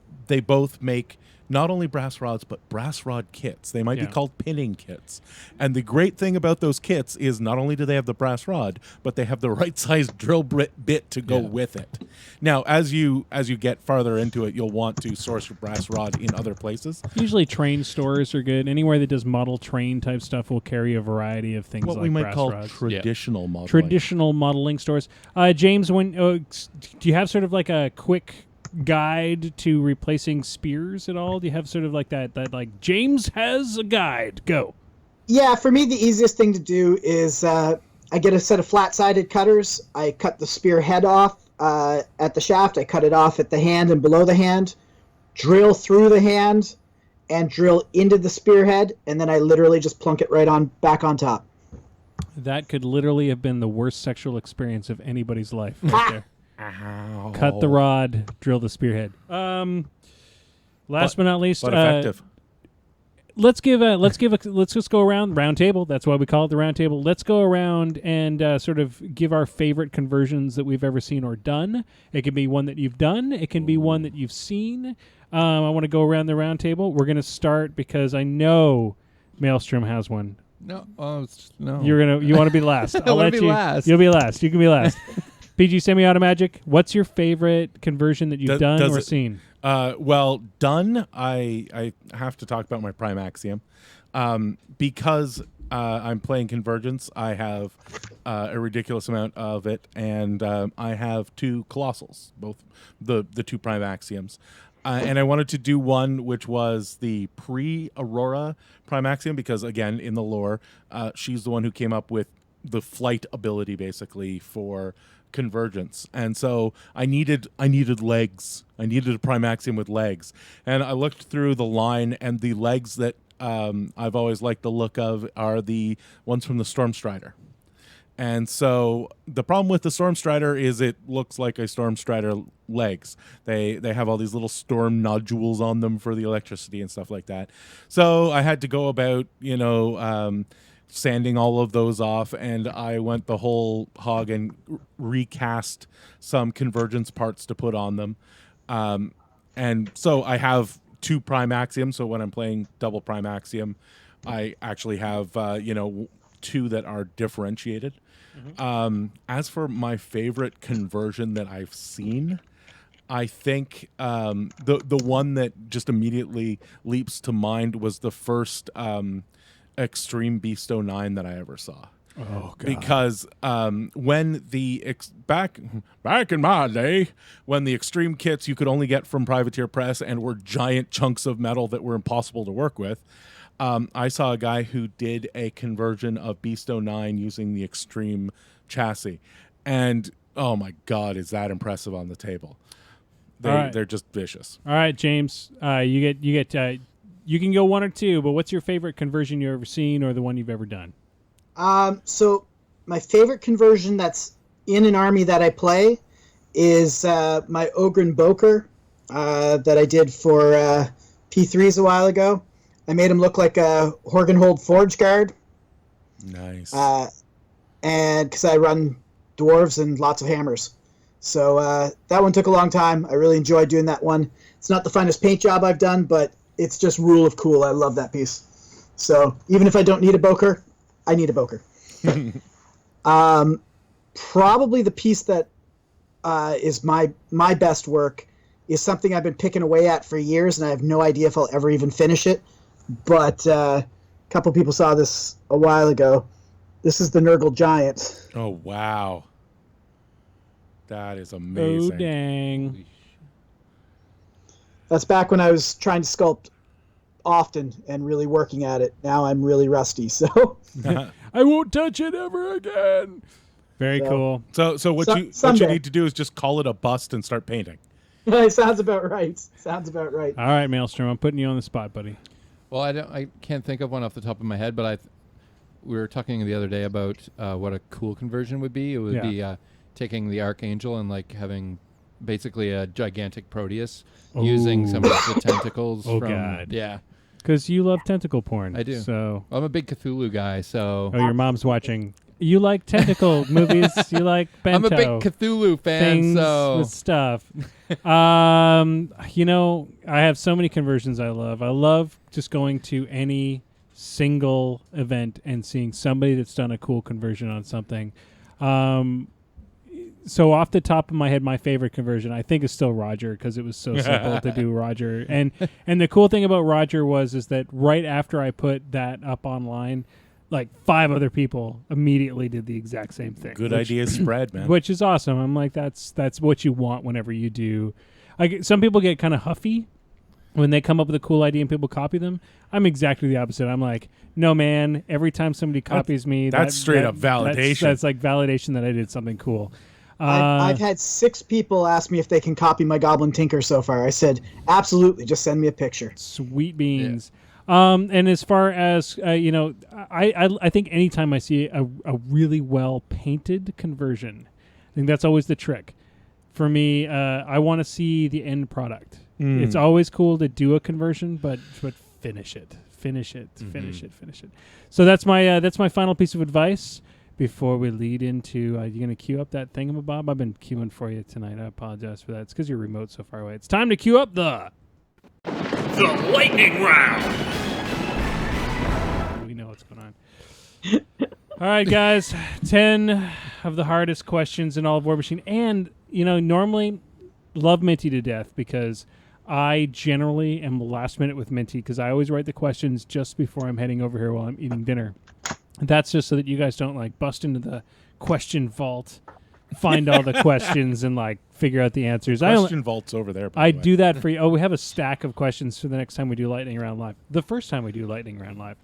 both make not only brass rods, but brass rod kits. They might be called pinning kits. And the great thing about those kits is not only do they have the brass rod, but they have the right size drill bit to go with it. Now, as you get farther into it, you'll want to source your brass rod in other places. Usually train stores are good. Anywhere that does model train type stuff will carry a variety of things What like we might brass call rods. traditional modeling. Traditional modeling stores. James, do you have sort of like a quick guide to replacing spears at all? Do you have sort of like that like James has a guide? Go. Yeah, for me the easiest thing to do is I get a set of flat-sided cutters. I cut the spear head off at the shaft. I cut it off at the hand and below the hand, drill through the hand, and drill into the spearhead, and then I literally just plunk it right on back on top. That could literally have been the worst sexual experience of anybody's life right there. Ow. Cut the rod, drill the spearhead. Last but not least, but effective. Let's just go around round table. That's why we call it the round table. Let's go around and sort of give our favorite conversions that we've ever seen or done. It can be one that you've done. It can be one that you've seen. I want to go around the round table. We're going to start because I know Maelstrom has one. No, no. You want to be last. I'll let you. Last. You'll be last. You can be last. PG Semi-Automagic, what's your favorite conversion that you've done or seen? Well, done, I have to talk about my Prime Axiom. Because I'm playing Convergence, I have a ridiculous amount of it, and I have two Colossals, both the two Prime Axioms. And I wanted to do one which was the pre-Aurora Prime Axiom, because, again, in the lore, she's the one who came up with the flight ability, basically, for Convergence. And so I needed legs. I needed a Prime Axiom with legs. And I looked through the line, and the legs that I've always liked the look of are the ones from the Stormstrider. And so the problem with the Storm Strider is it looks like a Storm Strider legs. They have all these little storm nodules on them for the electricity and stuff like that. So I had to go about, sanding all of those off, and I went the whole hog and recast some convergence parts to put on them. And so I have 2 prime axiom. So when I'm playing double prime axiom, I actually have 2 that are differentiated. As for my favorite conversion that I've seen, I think the one that just immediately leaps to mind was the first Extreme Beast 09 that I ever saw. Oh, God. Because when the back in my day, when the extreme kits you could only get from Privateer Press and were giant chunks of metal that were impossible to work with, I saw a guy who did a conversion of Beast 09 using the extreme chassis, and oh my God, is that impressive on the table? They're just vicious. All right, James, you get you can go 1 or 2, but what's your favorite conversion you've ever seen or the one you've ever done? So my favorite conversion that's in an army that I play is my Ogren Boker that I did for P3s a while ago. I made him look like a Horgenhold Forge Guard. Nice. And because I run dwarves and lots of hammers. So that one took a long time. I really enjoyed doing that one. It's not the finest paint job I've done, but it's just rule of cool. I love that piece. So even if I don't need a Boker, I need a Boker. Probably the piece that is my best work is something I've been picking away at for years, and I have no idea if I'll ever even finish it. But a couple people saw this a while ago. This is the Nurgle Giant. Oh, wow. That is amazing. Oh, dang. That's back when I was trying to sculpt often and really working at it. Now I'm really rusty, so I won't touch it ever again. Very cool. So what you need to do is just call it a bust and start painting. Sounds about right. All right, Maelstrom, I'm putting you on the spot, buddy. Well, I can't think of one off the top of my head, but we were talking the other day about what a cool conversion would be. It would be taking the Archangel and having basically a gigantic Proteus using some of the tentacles. God. Yeah. Because you love tentacle porn. I do. So I'm a big Cthulhu guy, so... Oh, your mom's watching. You like tentacle movies. You like bento. I'm a big Cthulhu fan, things so... with stuff. I have so many conversions I love. I love just going to any single event and seeing somebody that's done a cool conversion on something. So off the top of my head, my favorite conversion I think is still Roger, because it was so simple to do Roger. And the cool thing about Roger is that right after I put that up online, 5 other people immediately did the exact same thing. Good ideas spread, man. Which is awesome. I'm like, that's what you want whenever you do. Some people get kind of huffy when they come up with a cool idea and people copy them. I'm exactly the opposite. I'm like, no, man, every time somebody copies me... That's straight up validation. That's like validation that I did something cool. I've had 6 people ask me if they can copy my Goblin Tinker so far. I said, absolutely, just send me a picture. Sweet beans. Yeah. And as far as, I think anytime I see a really well-painted conversion, I think that's always the trick. For me, I want to see the end product. It's always cool to do a conversion, but finish it. Finish it. So that's my final piece of advice. Before we lead into, you're going to queue up that thingamabob? I've been queuing for you tonight. I apologize for that. It's because your remote's so far away. It's time to queue up the lightning round. We know what's going on. All right, guys. 10 of the hardest questions in all of War Machine. And, normally love Minty to death because I generally am last minute with Minty because I always write the questions just before I'm heading over here while I'm eating dinner. That's just so that you guys don't bust into the question vault, find all the questions and figure out the answers. Question vault's over there. I do that for you. Oh, we have a stack of questions for the next time we do Lightning Round Live. The first time we do Lightning Round Live.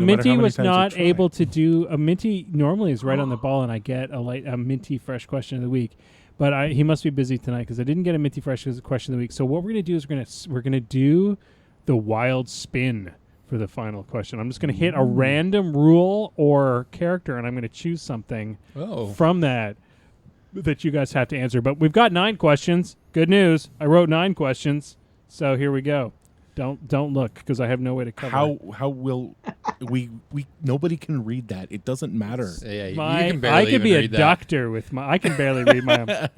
Minty was not able to do a Minty. Normally is right on the ball, and I get a Minty fresh question of the week. But he must be busy tonight because I didn't get a Minty fresh question of the week. So what we're gonna do is we're gonna do the wild spin for the final question. I'm just going to hit a random rule or character, and I'm going to choose something from that you guys have to answer. But we've got 9 questions. Good news. I wrote 9 questions. So here we go. Don't look, because I have no way to cover it. How will we nobody can read that. It doesn't matter. Yeah, you I can barely could be even a read that. doctor with my. I can barely read my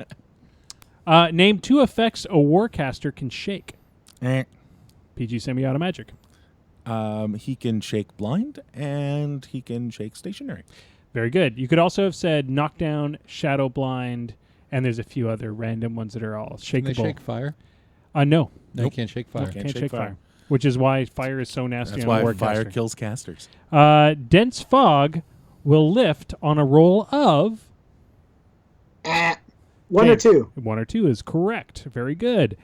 own. Name 2 effects a warcaster can shake. PG semi-automagic. He can shake blind and he can shake stationary. Very good. You could also have said knockdown, shadow blind, and there's a few other random ones that are all shakeable. Can they shake fire? No. No, Nope. you can't shake fire. Can't shake fire. Which is why fire is so nasty. That's on a why warcaster. fire kills casters. Dense fog will lift on a roll of 1 or 2. 1 or 2 is correct. Very good.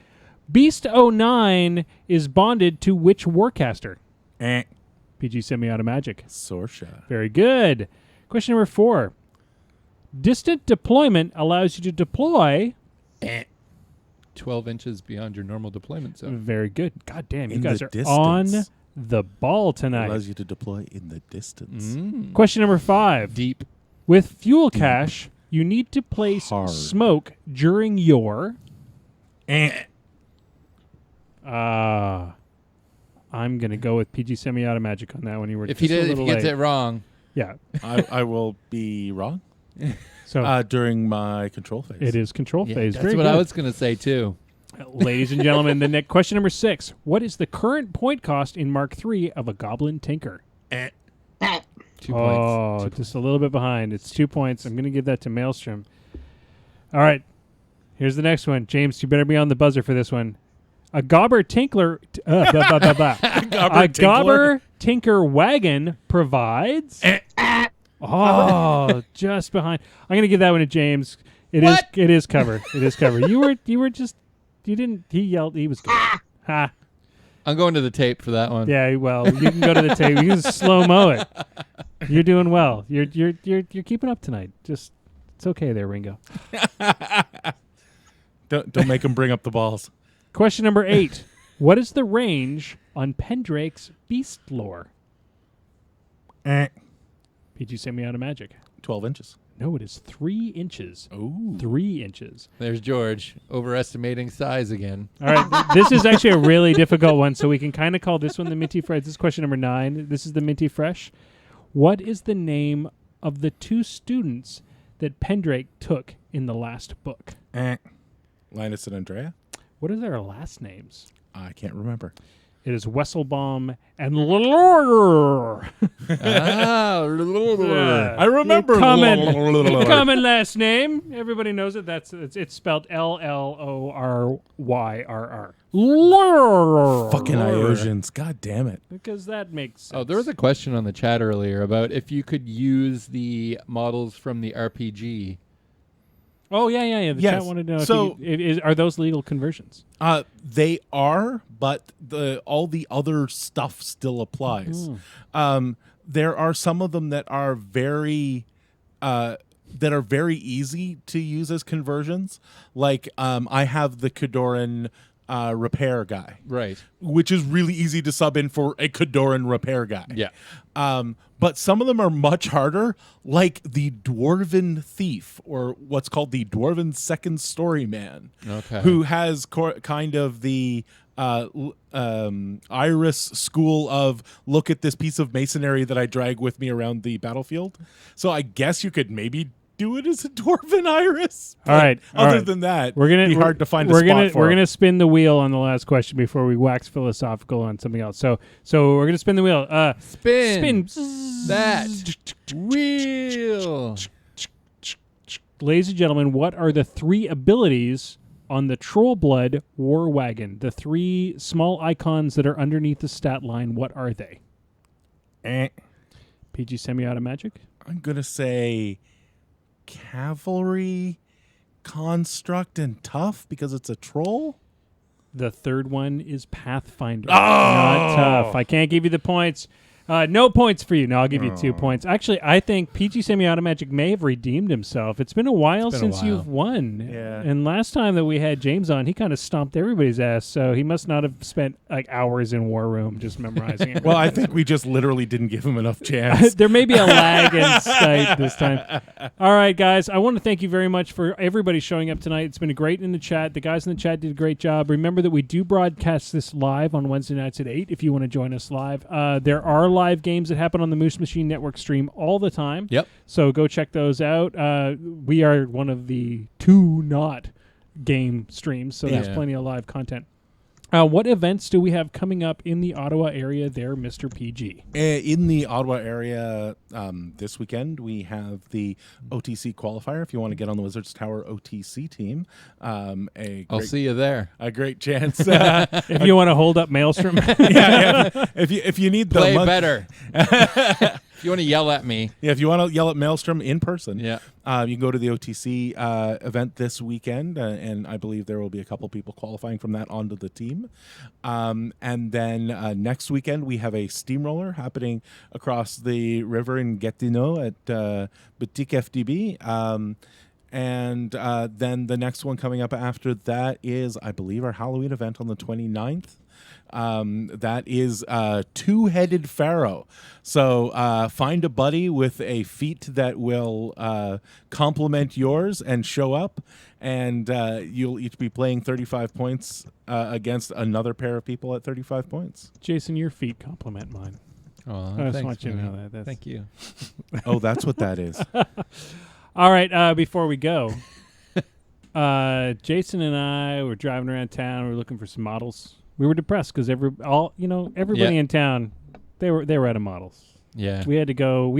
Beast 09 is bonded to which warcaster? PG semi-automagic. Sorsha. Very good. Question number 4. Distant deployment allows you to deploy 12 inches beyond your normal deployment zone. Very good. God damn, you In guys the are distance. on the ball tonight. Allows you to deploy in the distance. Question number 5. Deep. With fuel cache, you need to place Hard. smoke during your... I'm going to go with PG semi-automagic on that one. You were If just he a little gets late. it wrong, Yeah. I will be wrong. So During my control phase. it is control phase. that's Very what good. I was going to say too. Ladies and gentlemen, the next question number 6. What is the current point cost in Mark III of a Goblin Tinker? 2 Oh, points. just a little bit behind. It's 2 points. I'm going to give that to Maelstrom. All right. Here's the next one. James, you better be on the buzzer for this one. A Gobber Tinkler... A Gobber Tinker wagon provides... just behind. I'm going to give that one to James. It is covered. It is covered. You were just... You didn't... He yelled. He was good. Ha. I'm going to the tape for that one. Yeah, well, you can go to the tape. You can slow-mo it. You're doing well. You're keeping up tonight. Just... It's okay there, Ringo. Don't make him bring up the balls. Question number 8. What is the range on Pendrake's beast lore? PG semi-automagic. 12 inches. No, it is 3 inches. Ooh. 3 inches. There's George overestimating size again. All right. This is actually a really difficult one, so we can kind of call this one the Minty Fresh. This is question number 9. This is the Minty Fresh. What is the name of the 2 students that Pendrake took in the last book? Linus and Andrea? What are their last names? I can't remember. It is Wesselbaum and Lorder. I remember. Common last name. Everybody knows it. It's spelled Lloryrr. Fucking Iosians. God damn it. Because that makes sense. Oh, there was a question on the chat earlier about if you could use the models from the RPG. Oh, yeah. The Yes. chat wanted to know So- are those legal conversions? They are, but all the other stuff still applies. There are some of them that are very easy to use as conversions. Like I have the Khadoran repair guy, Right. which is really easy to sub in for a Khadoran repair guy. Yeah. But some of them are much harder, like the Dwarven Thief, or what's called the Dwarven Second Story Man, who has kind of the Iris school of, look at this piece of masonry that I drag with me around the battlefield. So I guess you could maybe do it as a Dwarven Iris. All right. Other than that, it'd be hard to find a spot for We're him. gonna spin the wheel on the last question before we wax philosophical on something else. So we're gonna spin the wheel. Spin Spin that wheel. Ladies and gentlemen, what are the 3 abilities on the Trollblood War Wagon? The 3 small icons that are underneath the stat line. What are they? PG semi-automatic. I'm gonna say cavalry, construct, and tough because it's a troll. The third one is Pathfinder. Not tough. I can't give you the points. No points for you. No, I'll give you 2 points. Actually, I think PG Semi-Automagic may have redeemed himself. It's been a while since you've won. Yeah. And last time that we had James on, he kind of stomped everybody's ass, so he must not have spent like hours in War Room just memorizing it. Well, I think we just literally didn't give him enough chance. There may be a lag in Skype this time. All right, guys. I want to thank you very much for everybody showing up tonight. It's been great in the chat. The guys in the chat did a great job. Remember that we do broadcast this live on Wednesday nights at 8 if you want to join us live. There are live games that happen on the Moose Machine Network stream all the time. Yep. So go check those out. We are one of the 2 not game streams, so there's plenty of live content. What events do we have coming up in the Ottawa area there, Mr. PG? In the Ottawa area this weekend, we have the OTC qualifier. If you want to get on the Wizards Tower OTC team, I'll see you there. A great chance. If you want to hold up Maelstrom. If you need the play better. If you want to yell at me. Yeah, if you want to yell at Maelstrom in person, you can go to the OTC event this weekend, and I believe there will be a couple people qualifying from that onto the team. And then next weekend, we have a steamroller happening across the river in Gatineau at Boutique FDB. And then the next one coming up after that is, I believe, our Halloween event on the 29th. That is Two-Headed Pharaoh. So find a buddy with a feat that will complement yours and show up, and you'll each be playing 35 points against another pair of people at 35 points. Jason, your feet complement mine. Oh, I just want you to know that. Thank you. Oh, that's what that is. All right, before we go, Jason and I were driving around town. We were looking for some models. We were depressed because everybody in town, they were out of models. Yeah. We had to go.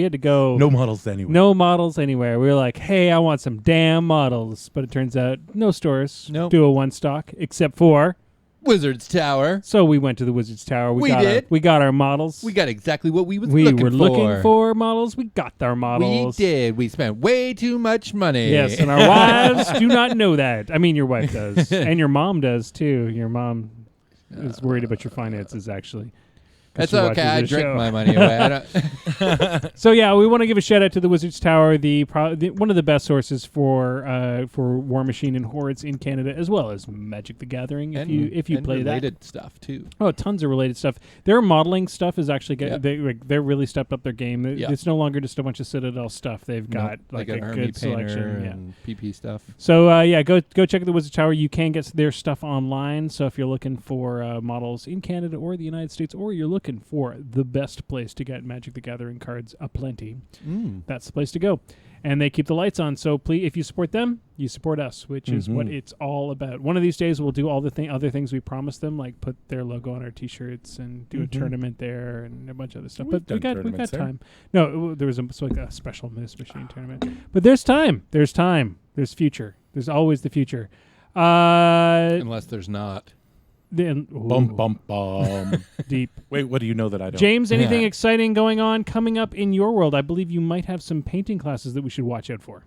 No models anywhere. No models anywhere. We were like, hey, I want some damn models. But it turns out no stores do a one stock except for Wizards Tower. So we went to the Wizards Tower. We got our models. We got exactly what we were looking for models. We got our models. We did. We spent way too much money. Yes, and our wives do not know that. I mean, your wife does. And your mom does, too. Your mom is worried about your finances, actually. That's okay. I drink my money away. So yeah, we want to give a shout out to the Wizards Tower, one of the best sources for War Machine and Hordes in Canada, as well as Magic the Gathering. If you play related stuff too. Oh, tons of related stuff. Their modeling stuff is actually they're really stepped up their game. It's no longer just a bunch of Citadel stuff. They've got like a good selection and PP stuff. So go check out the Wizards Tower. You can get their stuff online. So if you're looking for models in Canada or the United States, or you're looking for the best place to get Magic the Gathering cards aplenty, that's the place to go. And they keep the lights on, so please, if you support them, you support us, which is what it's all about. One of these days we'll do all the other things we promised them, like put their logo on our t-shirts and do a tournament there and a bunch of other stuff. We've got time. No, there was a special Moose Machine tournament. But there's time. There's There's future. There's always the future. Unless there's not. Bum. Deep. Wait, what do you know that I don't? James, anything exciting going on coming up in your world? I believe you might have some painting classes that we should watch out for.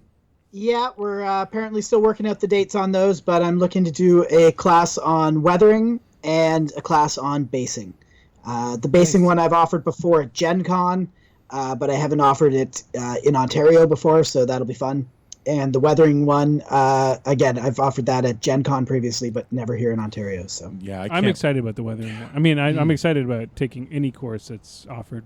Yeah, we're apparently still working out the dates on those, but I'm looking to do a class on weathering and a class on basing. The basing one I've offered before at Gen Con, but I haven't offered it in Ontario before, so that'll be fun. And the weathering one, again, I've offered that at Gen Con previously, but never here in Ontario. So yeah, I'm excited about the weathering one. I mean, I'm excited about taking any course that's offered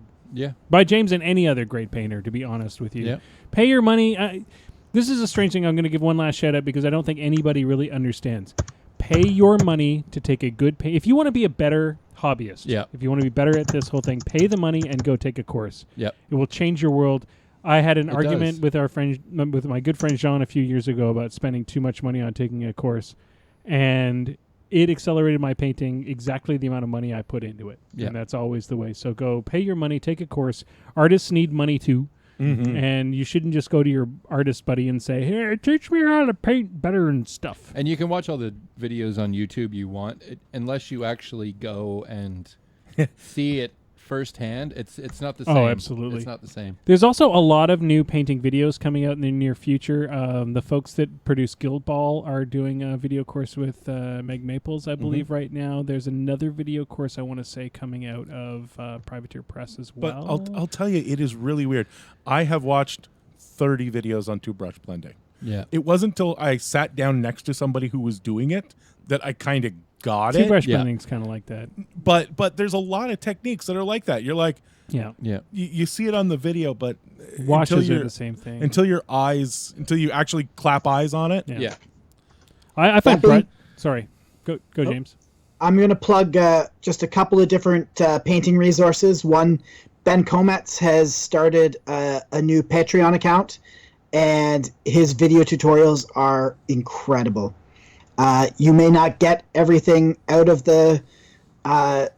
by James and any other great painter, to be honest with you. Yeah. Pay your money. This is a strange thing. I'm going to give one last shout out because I don't think anybody really understands. Pay your money to take a good pay. If you want to be a better hobbyist, if you want to be better at this whole thing, pay the money and go take a course. Yep. It will change your world. I had an argument with with my good friend Jean a few years ago about spending too much money on taking a course, and it accelerated my painting exactly the amount of money I put into it. And that's always the way. So go pay your money, take a course. Artists need money too. And you shouldn't just go to your artist buddy and say, hey, teach me how to paint better and stuff. And you can watch all the videos on YouTube you want, unless you actually go and see it firsthand, it's not the same. Oh, absolutely. It's not the same. There's also a lot of new painting videos coming out in the near future. The folks that produce Guild Ball are doing a video course with Meg Maples, I believe, right now. There's another video course, I want to say, coming out of Privateer Press as well. But I'll tell you, it is really weird. I have watched 30 videos on two-brush blending. Yeah. It wasn't until I sat down next to somebody who was doing it that I kind of got it. Two-brush blending's kind of like that. But there's a lot of techniques that are like that. You're like, you see it on the video, but washes are the same thing. Until you actually clap eyes on it. Yeah. I find Brett. Sorry, go James. I'm going to plug just a couple of different painting resources. One, Ben Kometz has started a new Patreon account, and his video tutorials are incredible. You may not get everything out of the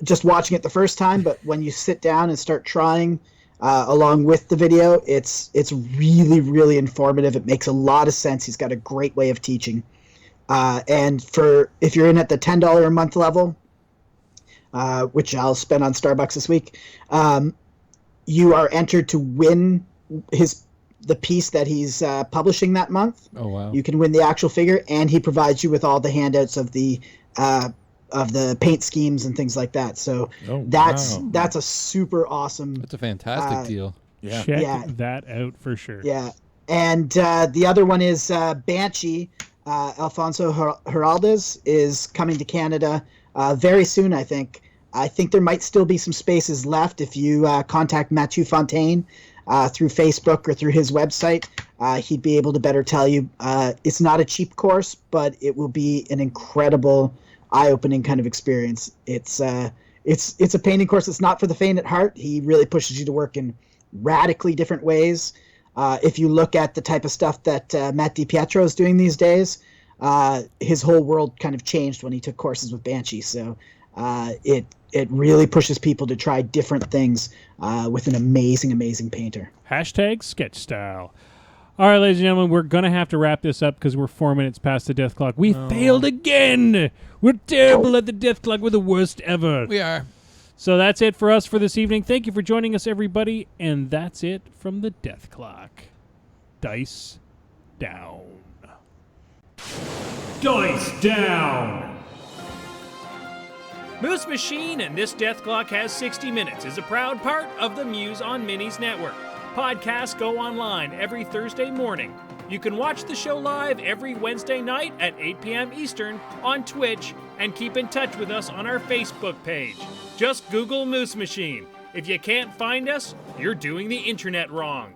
just watching it the first time, but when you sit down and start trying along with the video, it's really, really informative. It makes a lot of sense. He's got a great way of teaching. And if you're in at the $10 a month level, which I'll spend on Starbucks this week, you are entered to win the piece that he's publishing that month. Oh wow! You can win the actual figure, and he provides you with all the handouts of the paint schemes and things like that. So that's a super awesome. That's a fantastic deal. Yeah, check that out for sure. Yeah, and the other one is Banshee. Alfonso Heraldez is coming to Canada very soon, I think. I think there might still be some spaces left if you contact Mathieu Fontaine through Facebook or through his website. He'd be able to better tell you. It's not a cheap course, but it will be an incredible, eye-opening kind of experience. It's a painting course that's not for the faint at heart. He really pushes you to work in radically different ways. If you look at the type of stuff that Matt DiPietro is doing these days, his whole world kind of changed when he took courses with Banshee. So it really pushes people to try different things with an amazing, amazing painter. # sketch style. All right, ladies and gentlemen, we're going to have to wrap this up because we're 4 minutes past the death clock. We failed again. We're terrible at the death clock. We're the worst ever. We are. So that's it for us for this evening. Thank you for joining us, everybody. And that's it from the death clock. Dice down. Dice down. Moose Machine and This Death Clock Has 60 Minutes is a proud part of the Muse on Minis network. Podcasts go online every Thursday morning. You can watch the show live every Wednesday night at 8 p.m. Eastern on Twitch and keep in touch with us on our Facebook page. Just Google Moose Machine. If you can't find us, you're doing the internet wrong.